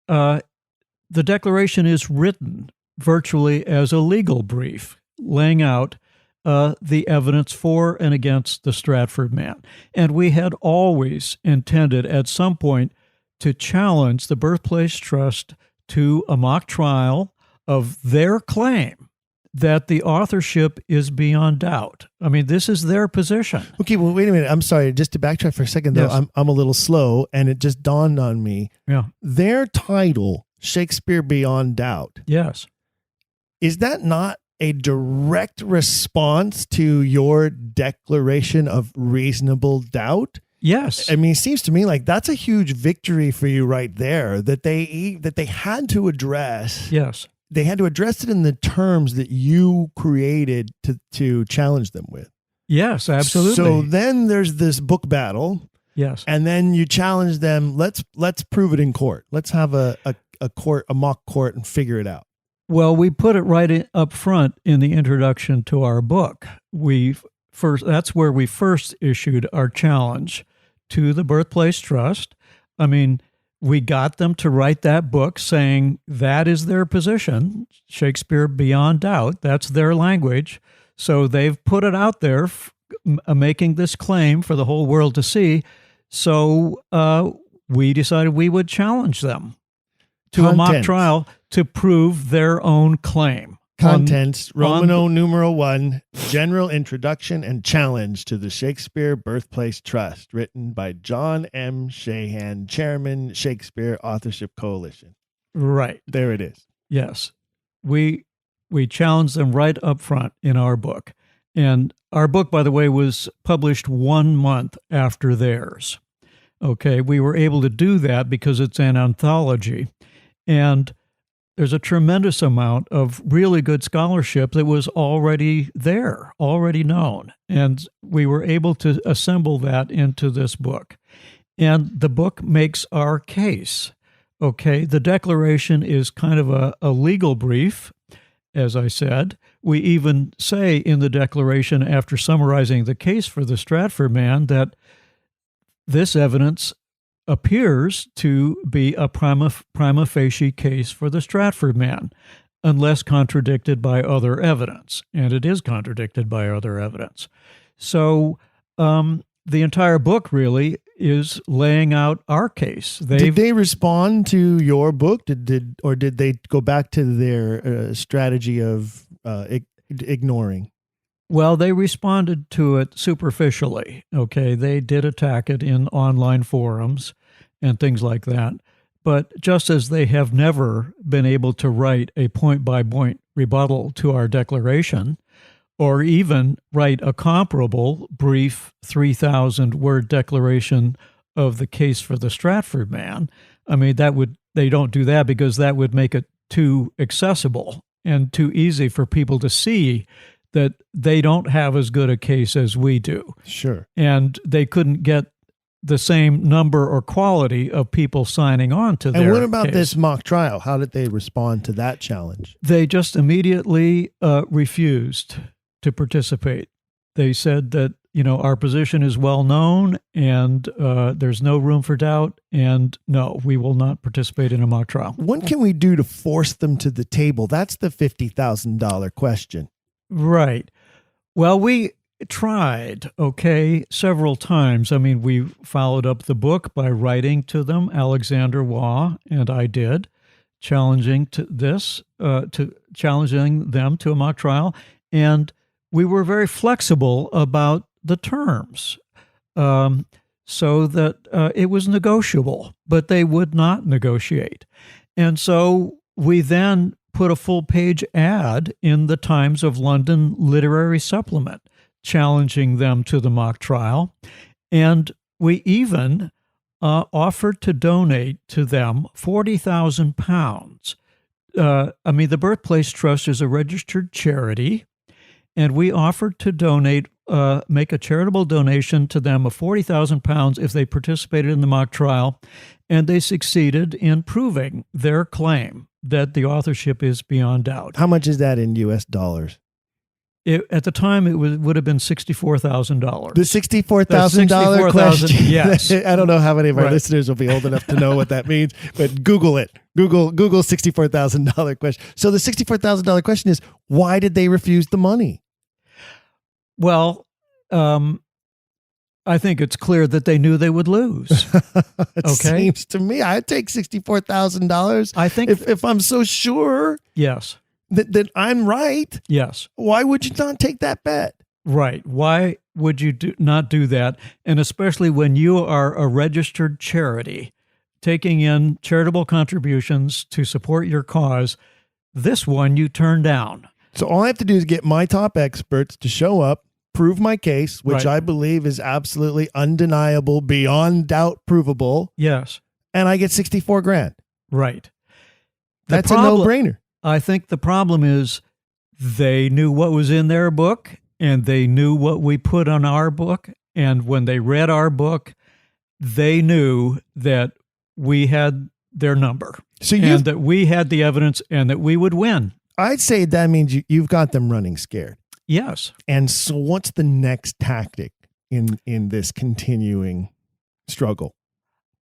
the declaration is written virtually as a legal brief, laying out the evidence for and against the Stratford man. And we had always intended at some point to challenge the Birthplace Trust to a mock trial of their claim that the authorship is beyond doubt. I mean, this is their position. Okay, well, wait a minute. I'm sorry. Just to backtrack for a second, though, Yes. I'm a little slow, and it just dawned on me. Yeah. Their title, Shakespeare Beyond Doubt, Yes. is that not a direct response to your declaration of reasonable doubt? Yes. I mean, it seems to me like that's a huge victory for you right there, that they had to address. Yes. They had to address it in the terms that you created to challenge them with. Yes, absolutely. So then there's this book battle, yes. and then you challenge them. Let's prove it in court. Let's have a mock court, and figure it out. Well, we put it right up front in the introduction to our book. That's where we first issued our challenge to the Birthplace Trust. I mean, we got them to write that book saying that is their position, Shakespeare Beyond Doubt. That's their language. So they've put it out there, making this claim for the whole world to see. So we decided we would challenge them to a mock trial to prove their own claim. Contents, Romano numeral 1, general introduction and challenge to the Shakespeare Birthplace Trust, written by John M. Shahan, Chairman, Shakespeare Authorship Coalition. Right. There it is. Yes. We challenged them right up front in our book. And our book, by the way, was published 1 month after theirs. Okay. We were able to do that because it's an anthology. And there's a tremendous amount of really good scholarship that was already there, already known. And we were able to assemble that into this book. And the book makes our case. Okay, the declaration is kind of a legal brief, as I said. We even say in the declaration, after summarizing the case for the Stratford man, that this evidence appears to be a prima facie case for the Stratford man, unless contradicted by other evidence. And it is contradicted by other evidence. So the entire book really is laying out our case. Did they respond to your book? Did they go back to their strategy of ignoring? Well, they responded to it superficially. Okay, they did attack it in online forums and things like that. But just as they have never been able to write a point-by-point rebuttal to our declaration, or even write a comparable brief 3,000-word declaration of the case for the Stratford man, I mean, they don't do that because that would make it too accessible and too easy for people to see that they don't have as good a case as we do. Sure. And they couldn't get the same number or quality of people signing on to their And what about case. this mock trial? How did they respond to that challenge? They just immediately refused to participate. They said that, our position is well known and there's no room for doubt, and no, we will not participate in a mock trial. What can we do to force them to the table? That's the $50,000 question. Right. Well, we tried, several times. I mean, we followed up the book by writing to them, Alexander Waugh, and I did, challenging challenging them to a mock trial, and we were very flexible about the terms, so that it was negotiable, but they would not negotiate. And so we then put a full-page ad in the Times of London Literary Supplement challenging them to the mock trial, and we even offered to donate to them £40,000. The Birthplace Trust is a registered charity, and we offered to donate, make a charitable donation to them of £40,000 if they participated in the mock trial, and they succeeded in proving their claim that the authorship is beyond doubt. How much is that in U.S. dollars? At the time, it would have been $64,000. The $64,000 question. Yes. I don't know how many of our listeners will be old enough to know what that means, but Google it. Google $64,000 question. So the $64,000 question is, why did they refuse the money? Well, I think it's clear that they knew they would lose. It seems to me I'd take $64,000. I think if I'm so sure. Yes. That I'm right. Yes. Why would you not take that bet? Right. Why would you not do that? And especially when you are a registered charity, taking in charitable contributions to support your cause, this one you turn down. So all I have to do is get my top experts to show up, prove my case, which I believe is absolutely undeniable, beyond doubt provable. Yes. And I get $64,000. Right. That's a no-brainer. I think the problem is they knew what was in their book, and they knew what we put on our book. And when they read our book, they knew that we had their number, and that we had the evidence, and that we would win. I'd say that means you've got them running scared. Yes. And so what's the next tactic in this continuing struggle?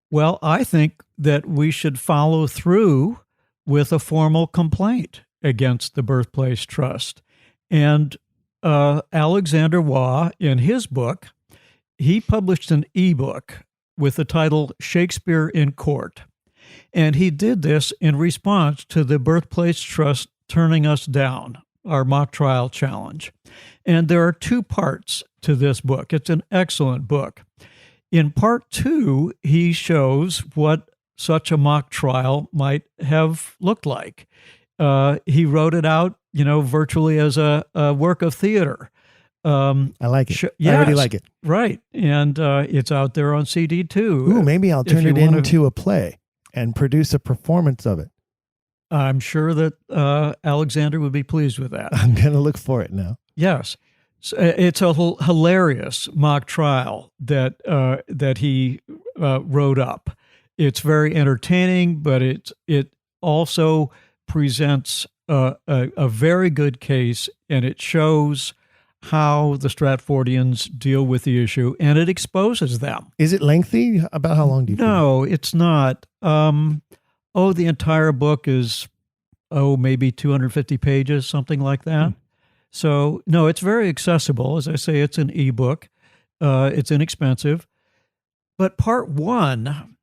Well, I think that we should follow through with a formal complaint against the Birthplace Trust. And Alexander Waugh, in his book, he published an ebook with the title Shakespeare in Court. And he did this in response to the Birthplace Trust turning us down, our mock trial challenge. And there are two parts to this book. It's an excellent book. In part 2, he shows what such a mock trial might have looked like. He wrote it out, virtually as a work of theater. I like it. Yes, I already like it. Right. And it's out there on CD too. Ooh, maybe I'll turn it into a play and produce a performance of it. I'm sure that Alexander would be pleased with that. I'm going to look for it now. Yes. It's a hilarious mock trial that he wrote up. It's very entertaining, but it also presents a very good case, and it shows how the Stratfordians deal with the issue, and it exposes them. Is it lengthy? About how long do you think? No, it's not. The entire book is, maybe 250 pages, something like that. So, no, it's very accessible. As I say, it's an ebook. It's inexpensive. But part 1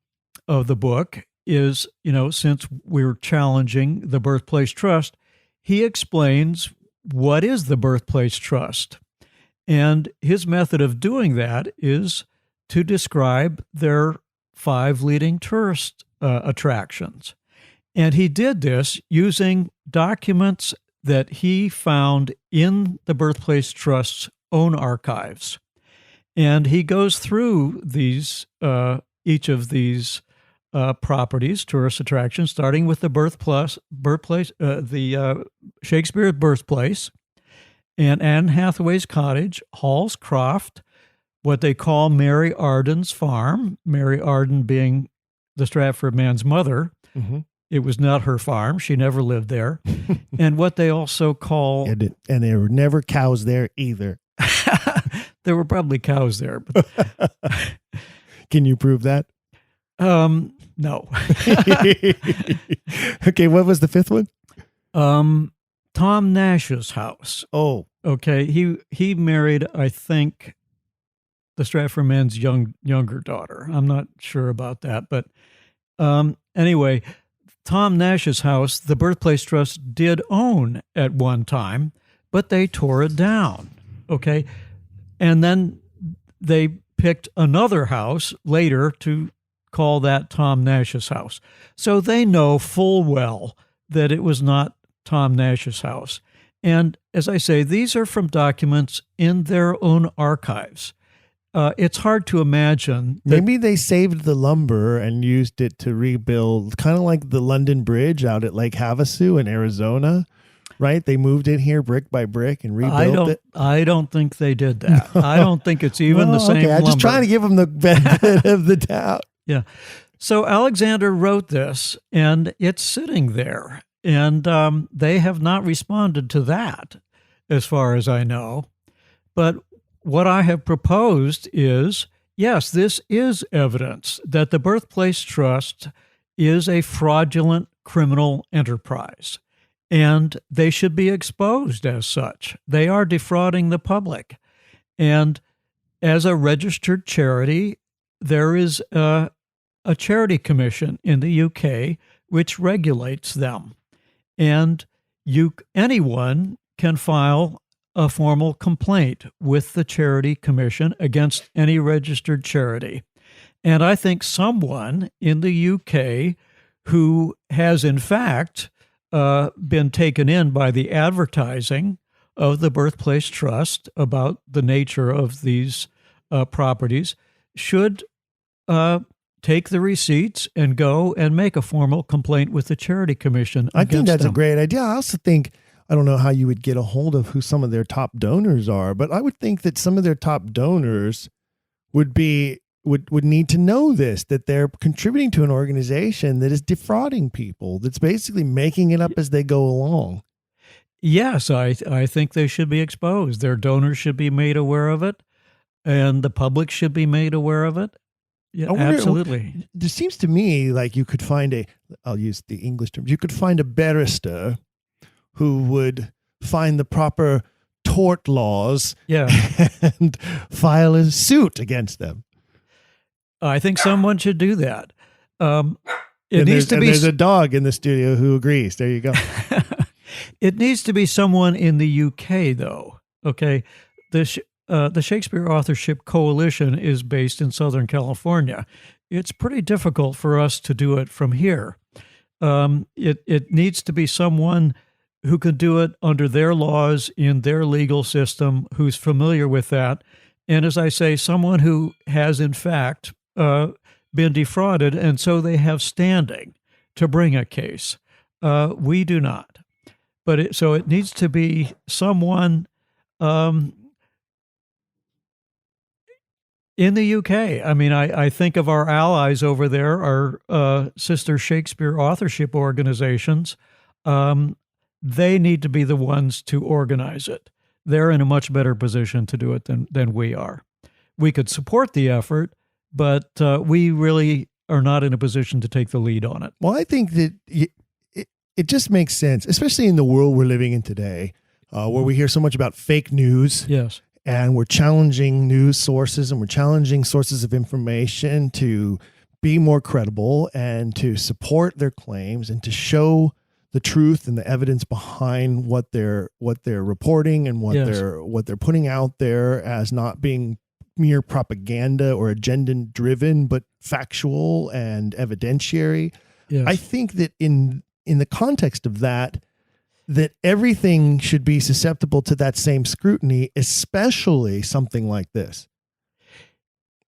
of the book is, since we're challenging the Birthplace Trust, he explains what is the Birthplace Trust. And his method of doing that is to describe their 5 leading tourist attractions. And he did this using documents that he found in the Birthplace Trust's own archives. And he goes through these, each of these properties, tourist attractions, starting with the Shakespeare Birthplace, and Anne Hathaway's cottage, Hall's Croft, what they call Mary Arden's farm, Mary Arden being the Stratford man's mother. Mm-hmm. It was not her farm. She never lived there. And what they also call... And there were never cows there either. There were probably cows there. But can you prove that? No. Okay, what was the 5th one? Tom Nash's house. Oh. Okay, he married, I think, the Stratford man's younger daughter. I'm not sure about that. But anyway, Tom Nash's house, the Birthplace Trust did own at one time, but they tore it down. Okay. And then they picked another house later to call that Tom Nash's house. So they know full well that it was not Tom Nash's house. And as I say, these are from documents in their own archives. It's hard to imagine. Maybe they saved the lumber and used it to rebuild, kind of like the London Bridge out at Lake Havasu in Arizona, right? They moved it here brick by brick and rebuilt it. I don't think they did that. I don't think it's even the same lumber. I'm just trying to give them the benefit of the doubt. Yeah. So Alexander wrote this, and it's sitting there, and they have not responded to that, as far as I know. But what I have proposed is, yes, this is evidence that the Birthplace Trust is a fraudulent criminal enterprise, and they should be exposed as such. They are defrauding the public. And as a registered charity, there is a charity commission in the UK which regulates them. And anyone can file a formal complaint with the Charity Commission against any registered charity. And I think someone in the UK who has in fact been taken in by the advertising of the Birthplace Trust about the nature of these properties should take the receipts and go and make a formal complaint with the Charity Commission. I think that's them. a great idea. I also think, I don't know how you would get a hold of who some of their top donors are, but I would think that some of their top donors would need to know this, that they're contributing to an organization that is defrauding people, that's basically making it up as they go along. Yes, I think they should be exposed. Their donors should be made aware of it, and the public should be made aware of it. Yeah, absolutely. There seems to me like you could find I'll use the English term, you could find a barrister who would find the proper tort laws and file a suit against them. I think someone should do that. There's a dog in the studio who agrees. There you go. It needs to be someone in the UK, though. Okay. The Shakespeare Authorship Coalition is based in Southern California. It's pretty difficult for us to do it from here. It needs to be someone who can do it under their laws in their legal system, who's familiar with that. And as I say, someone who has in fact been defrauded, and so they have standing to bring a case. We do not. But it needs to be someone in the UK. I mean, I think of our allies over there, our sister Shakespeare authorship organizations. They need to be the ones to organize it. They're in a much better position to do it than we are. We could support the effort, but we really are not in a position to take the lead on it. Well, I think that it just makes sense, especially in the world we're living in today, where we hear so much about fake news. Yes. And we're challenging news sources and we're challenging sources of information to be more credible and to support their claims and to show the truth and the evidence behind what they're reporting and what they're putting out there as not being mere propaganda or agenda driven, but factual and evidentiary. Yes. I think that in the context of that everything should be susceptible to that same scrutiny, especially something like this.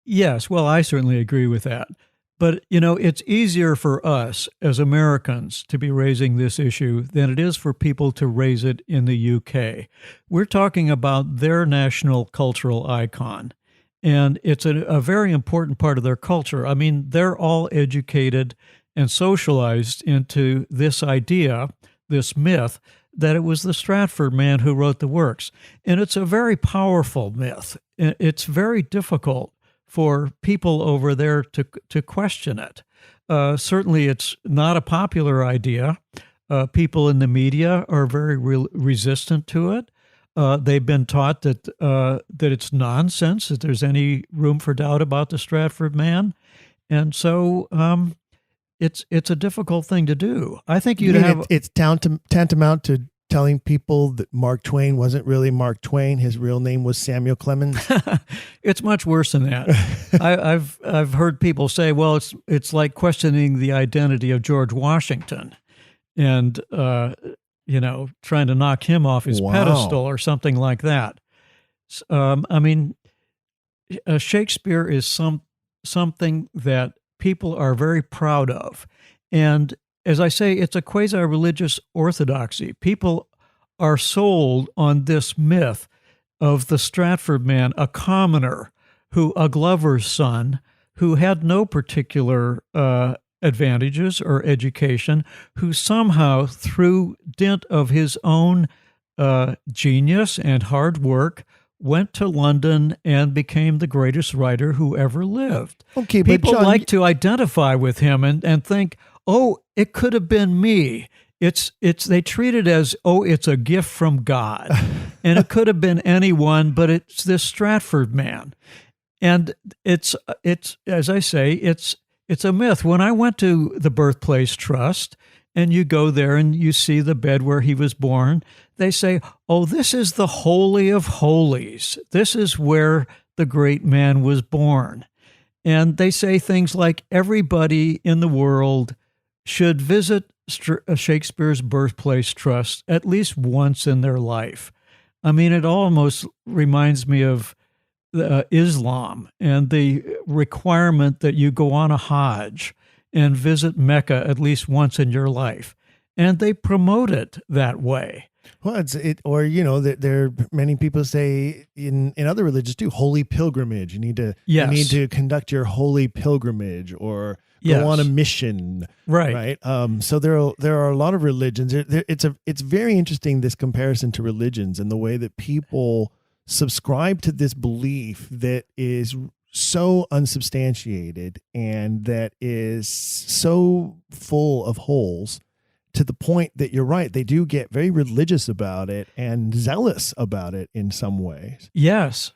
Yes, well, I certainly agree with that. But, it's easier for us as Americans to be raising this issue than it is for people to raise it in the UK. We're talking about their national cultural icon, and it's a very important part of their culture. I mean, they're all educated and socialized into this idea, this myth, that it was the Stratford man who wrote the works. And it's a very powerful myth. It's very difficult for people over there to question it. Certainly, it's not a popular idea. People in the media are very resistant to it. They've been taught that it's nonsense, that there's any room for doubt about the Stratford man. And so it's a difficult thing to do. I think You you'd mean have it's tantamount to telling people that Mark Twain wasn't really Mark Twain. His real name was Samuel Clemens. it's much worse than that. I've heard people say, well, it's like questioning the identity of George Washington, and trying to knock him off his Wow. pedestal or something like that. I mean, Shakespeare is something that people are very proud of, and as I say, it's a quasi-religious orthodoxy. People are sold on this myth of the Stratford man, a commoner, a glover's son, who had no particular advantages or education, who somehow, through dint of his own genius and hard work, went to London and became the greatest writer who ever lived. Okay, but People John, like to identify with him and think, oh, it could have been me. They treat it as, oh, it's a gift from God. And it could have been anyone, but it's this Stratford man. And it's as I say, it's a myth. When I went to the Birthplace Trust, and you go there and you see the bed where he was born, they say, oh, this is the Holy of Holies. This is where the great man was born. And they say things like everybody in the world should visit Shakespeare's Birthplace Trust at least once in their life. I mean, it almost reminds me of Islam and the requirement that you go on a Hajj and visit Mecca at least once in your life. And they promote it that way. Well, there many people say in other religions too, holy pilgrimage. You need to conduct your holy pilgrimage or go on a mission. Right. So there are a lot of religions. It's very interesting, this comparison to religions and the way that people subscribe to this belief that is so unsubstantiated and that is so full of holes, to the point that you're right, they do get very religious about it and zealous about it in some ways. Yes,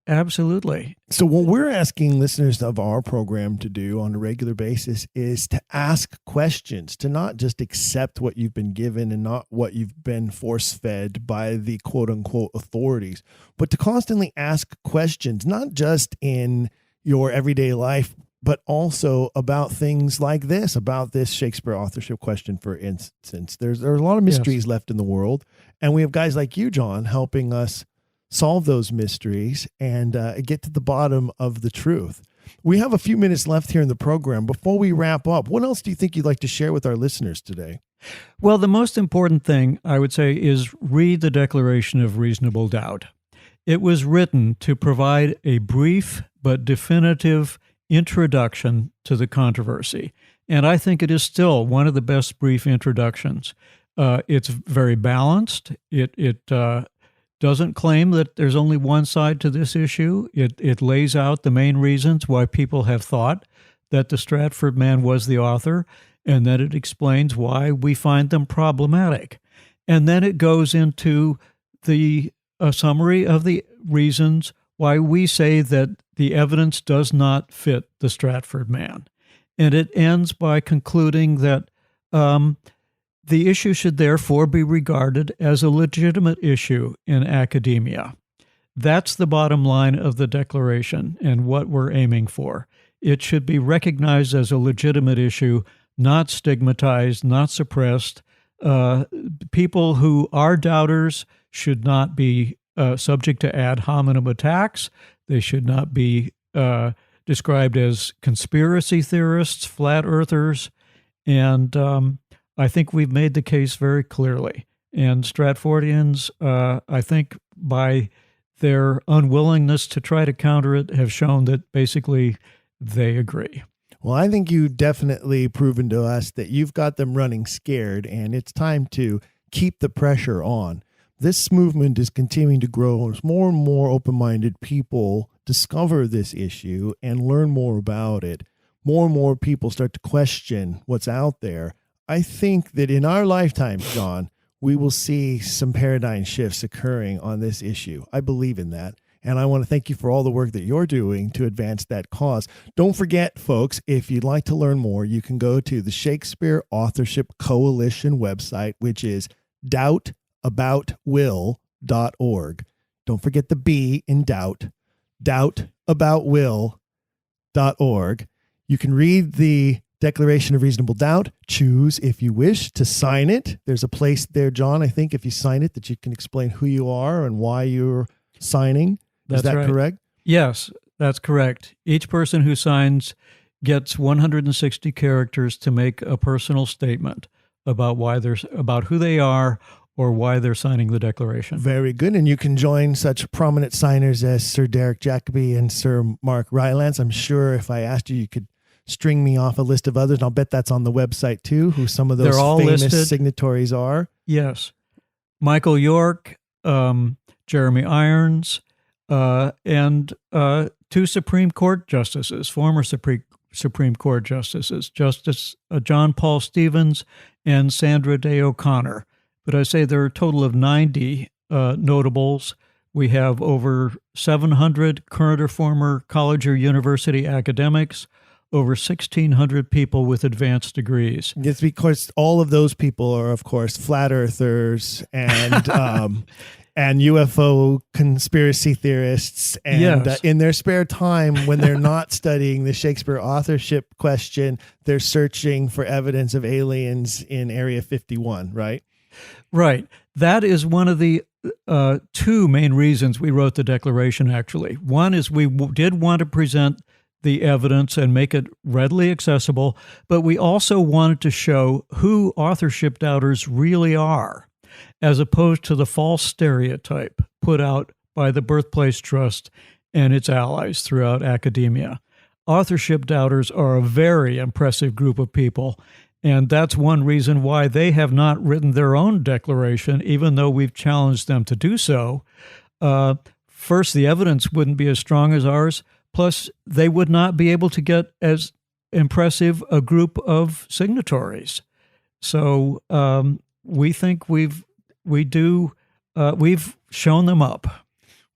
absolutely. So what we're asking listeners of our program to do on a regular basis is to ask questions, to not just accept what you've been given and not what you've been force-fed by the quote-unquote authorities, but to constantly ask questions, not just in your everyday life, but also about things like this, about this Shakespeare authorship question, for instance. There are a lot of mysteries left in the world, and we have guys like you, John, helping us solve those mysteries and get to the bottom of the truth. We have a few minutes left here in the program. Before we wrap up, what else do you think you'd like to share with our listeners today? Well, the most important thing, I would say, is read the Declaration of Reasonable Doubt. It was written to provide a brief but definitive introduction to the controversy. And I think it is still one of the best brief introductions. It's very balanced. It doesn't claim that there's only one side to this issue. It lays out the main reasons why people have thought that the Stratford man was the author, and then it explains why we find them problematic. And then it goes into a summary of the reasons why we say that the evidence does not fit the Stratford man. And it ends by concluding that the issue should therefore be regarded as a legitimate issue in academia. That's the bottom line of the Declaration and what we're aiming for. It should be recognized as a legitimate issue, not stigmatized, not suppressed. People who are doubters should not be subject to ad hominem attacks. They should not be described as conspiracy theorists, flat earthers, and I think we've made the case very clearly. And Stratfordians, I think by their unwillingness to try to counter it, have shown that basically they agree. Well, I think you've definitely proven to us that you've got them running scared, and it's time to keep the pressure on. This movement is continuing to grow as more and more open-minded people discover this issue and learn more about it. More and more people start to question what's out there. I think that in our lifetime, John, we will see some paradigm shifts occurring on this issue. I believe in that. And I want to thank you for all the work that you're doing to advance that cause. Don't forget, folks, if you'd like to learn more, you can go to the Shakespeare Authorship Coalition website, which is doubtaboutwill.org. Don't forget the B in doubt, doubtaboutwill.org. You can read the Declaration of Reasonable Doubt. Choose, if you wish, to sign it. There's a place there, John, I think, if you sign it, that you can explain who you are and why you're signing. Is that correct? Yes, that's correct. Each person who signs gets 160 characters to make a personal statement about about who they are or why they're signing the declaration. Very good. And you can join such prominent signers as Sir Derek Jacobi and Sir Mark Rylance. I'm sure if I asked you, you could string me off a list of others, and I'll bet that's on the website too, who some of those famous listed signatories are. Yes. Michael York, Jeremy Irons, and two Supreme Court justices, former Supreme Court justices, Justice John Paul Stevens and Sandra Day O'Connor. But I say there are a total of 90 notables. We have over 700 current or former college or university academics, over 1,600 people with advanced degrees. It's because all of those people are, of course, flat earthers and and UFO conspiracy theorists. And yes. In their spare time, when they're not studying the Shakespeare authorship question, they're searching for evidence of aliens in Area 51, right? Right. That is one of the two main reasons we wrote the declaration, actually. One is we did want to present the evidence and make it readily accessible, but we also wanted to show who authorship doubters really are, as opposed to the false stereotype put out by the Birthplace Trust and its allies throughout academia. Authorship doubters are a very impressive group of people, and that's one reason why they have not written their own declaration, even though we've challenged them to do so. First, the evidence wouldn't be as strong as ours. Plus, they would not be able to get as impressive a group of signatories. So we think we've shown them up.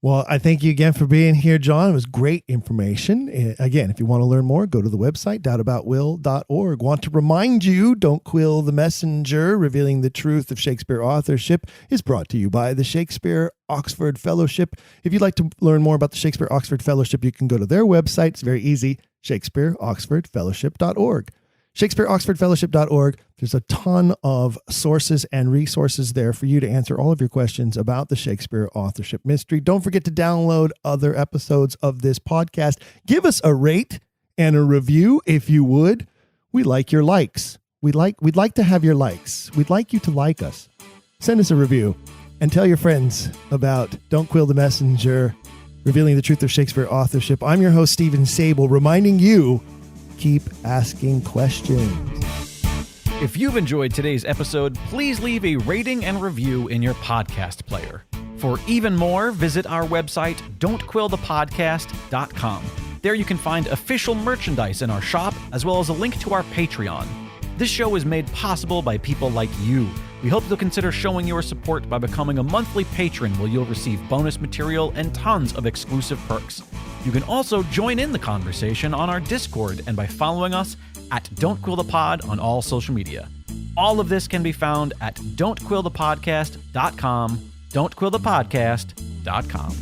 Well, I thank you again for being here, John. It was great information. Again, if you want to learn more, go to the website, doubtaboutwill.org. Want to remind you, Don't Quill the Messenger, Revealing the Truth of Shakespeare Authorship, is brought to you by the Shakespeare Oxford Fellowship. If you'd like to learn more about the Shakespeare Oxford Fellowship, you can go to their website. It's very easy, shakespeareoxfordfellowship.org. ShakespeareOxfordFellowship.org. There's a ton of sources and resources there for you to answer all of your questions about the Shakespeare authorship mystery. Don't forget to download other episodes of this podcast. Give us a rate and a review if you would. We like your likes. We'd like to have your likes. We'd like you to like us. Send us a review and tell your friends about Don't Quill the Messenger, Revealing the Truth of Shakespeare Authorship. I'm your host, Stephen Sable, reminding you, keep asking questions. If you've enjoyed today's episode, please leave a rating and review in your podcast player. For even more, visit our website, don'tquillthepodcast.com. There you can find official merchandise in our shop, as well as a link to our Patreon. This show is made possible by people like you. We hope you'll consider showing your support by becoming a monthly patron, where you'll receive bonus material and tons of exclusive perks. You can also join in the conversation on our Discord and by following us at Don't Quill the Pod on all social media. All of this can be found at don'tquillthepodcast.com, don'tquillthepodcast.com.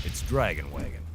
It's Dragon Wagon.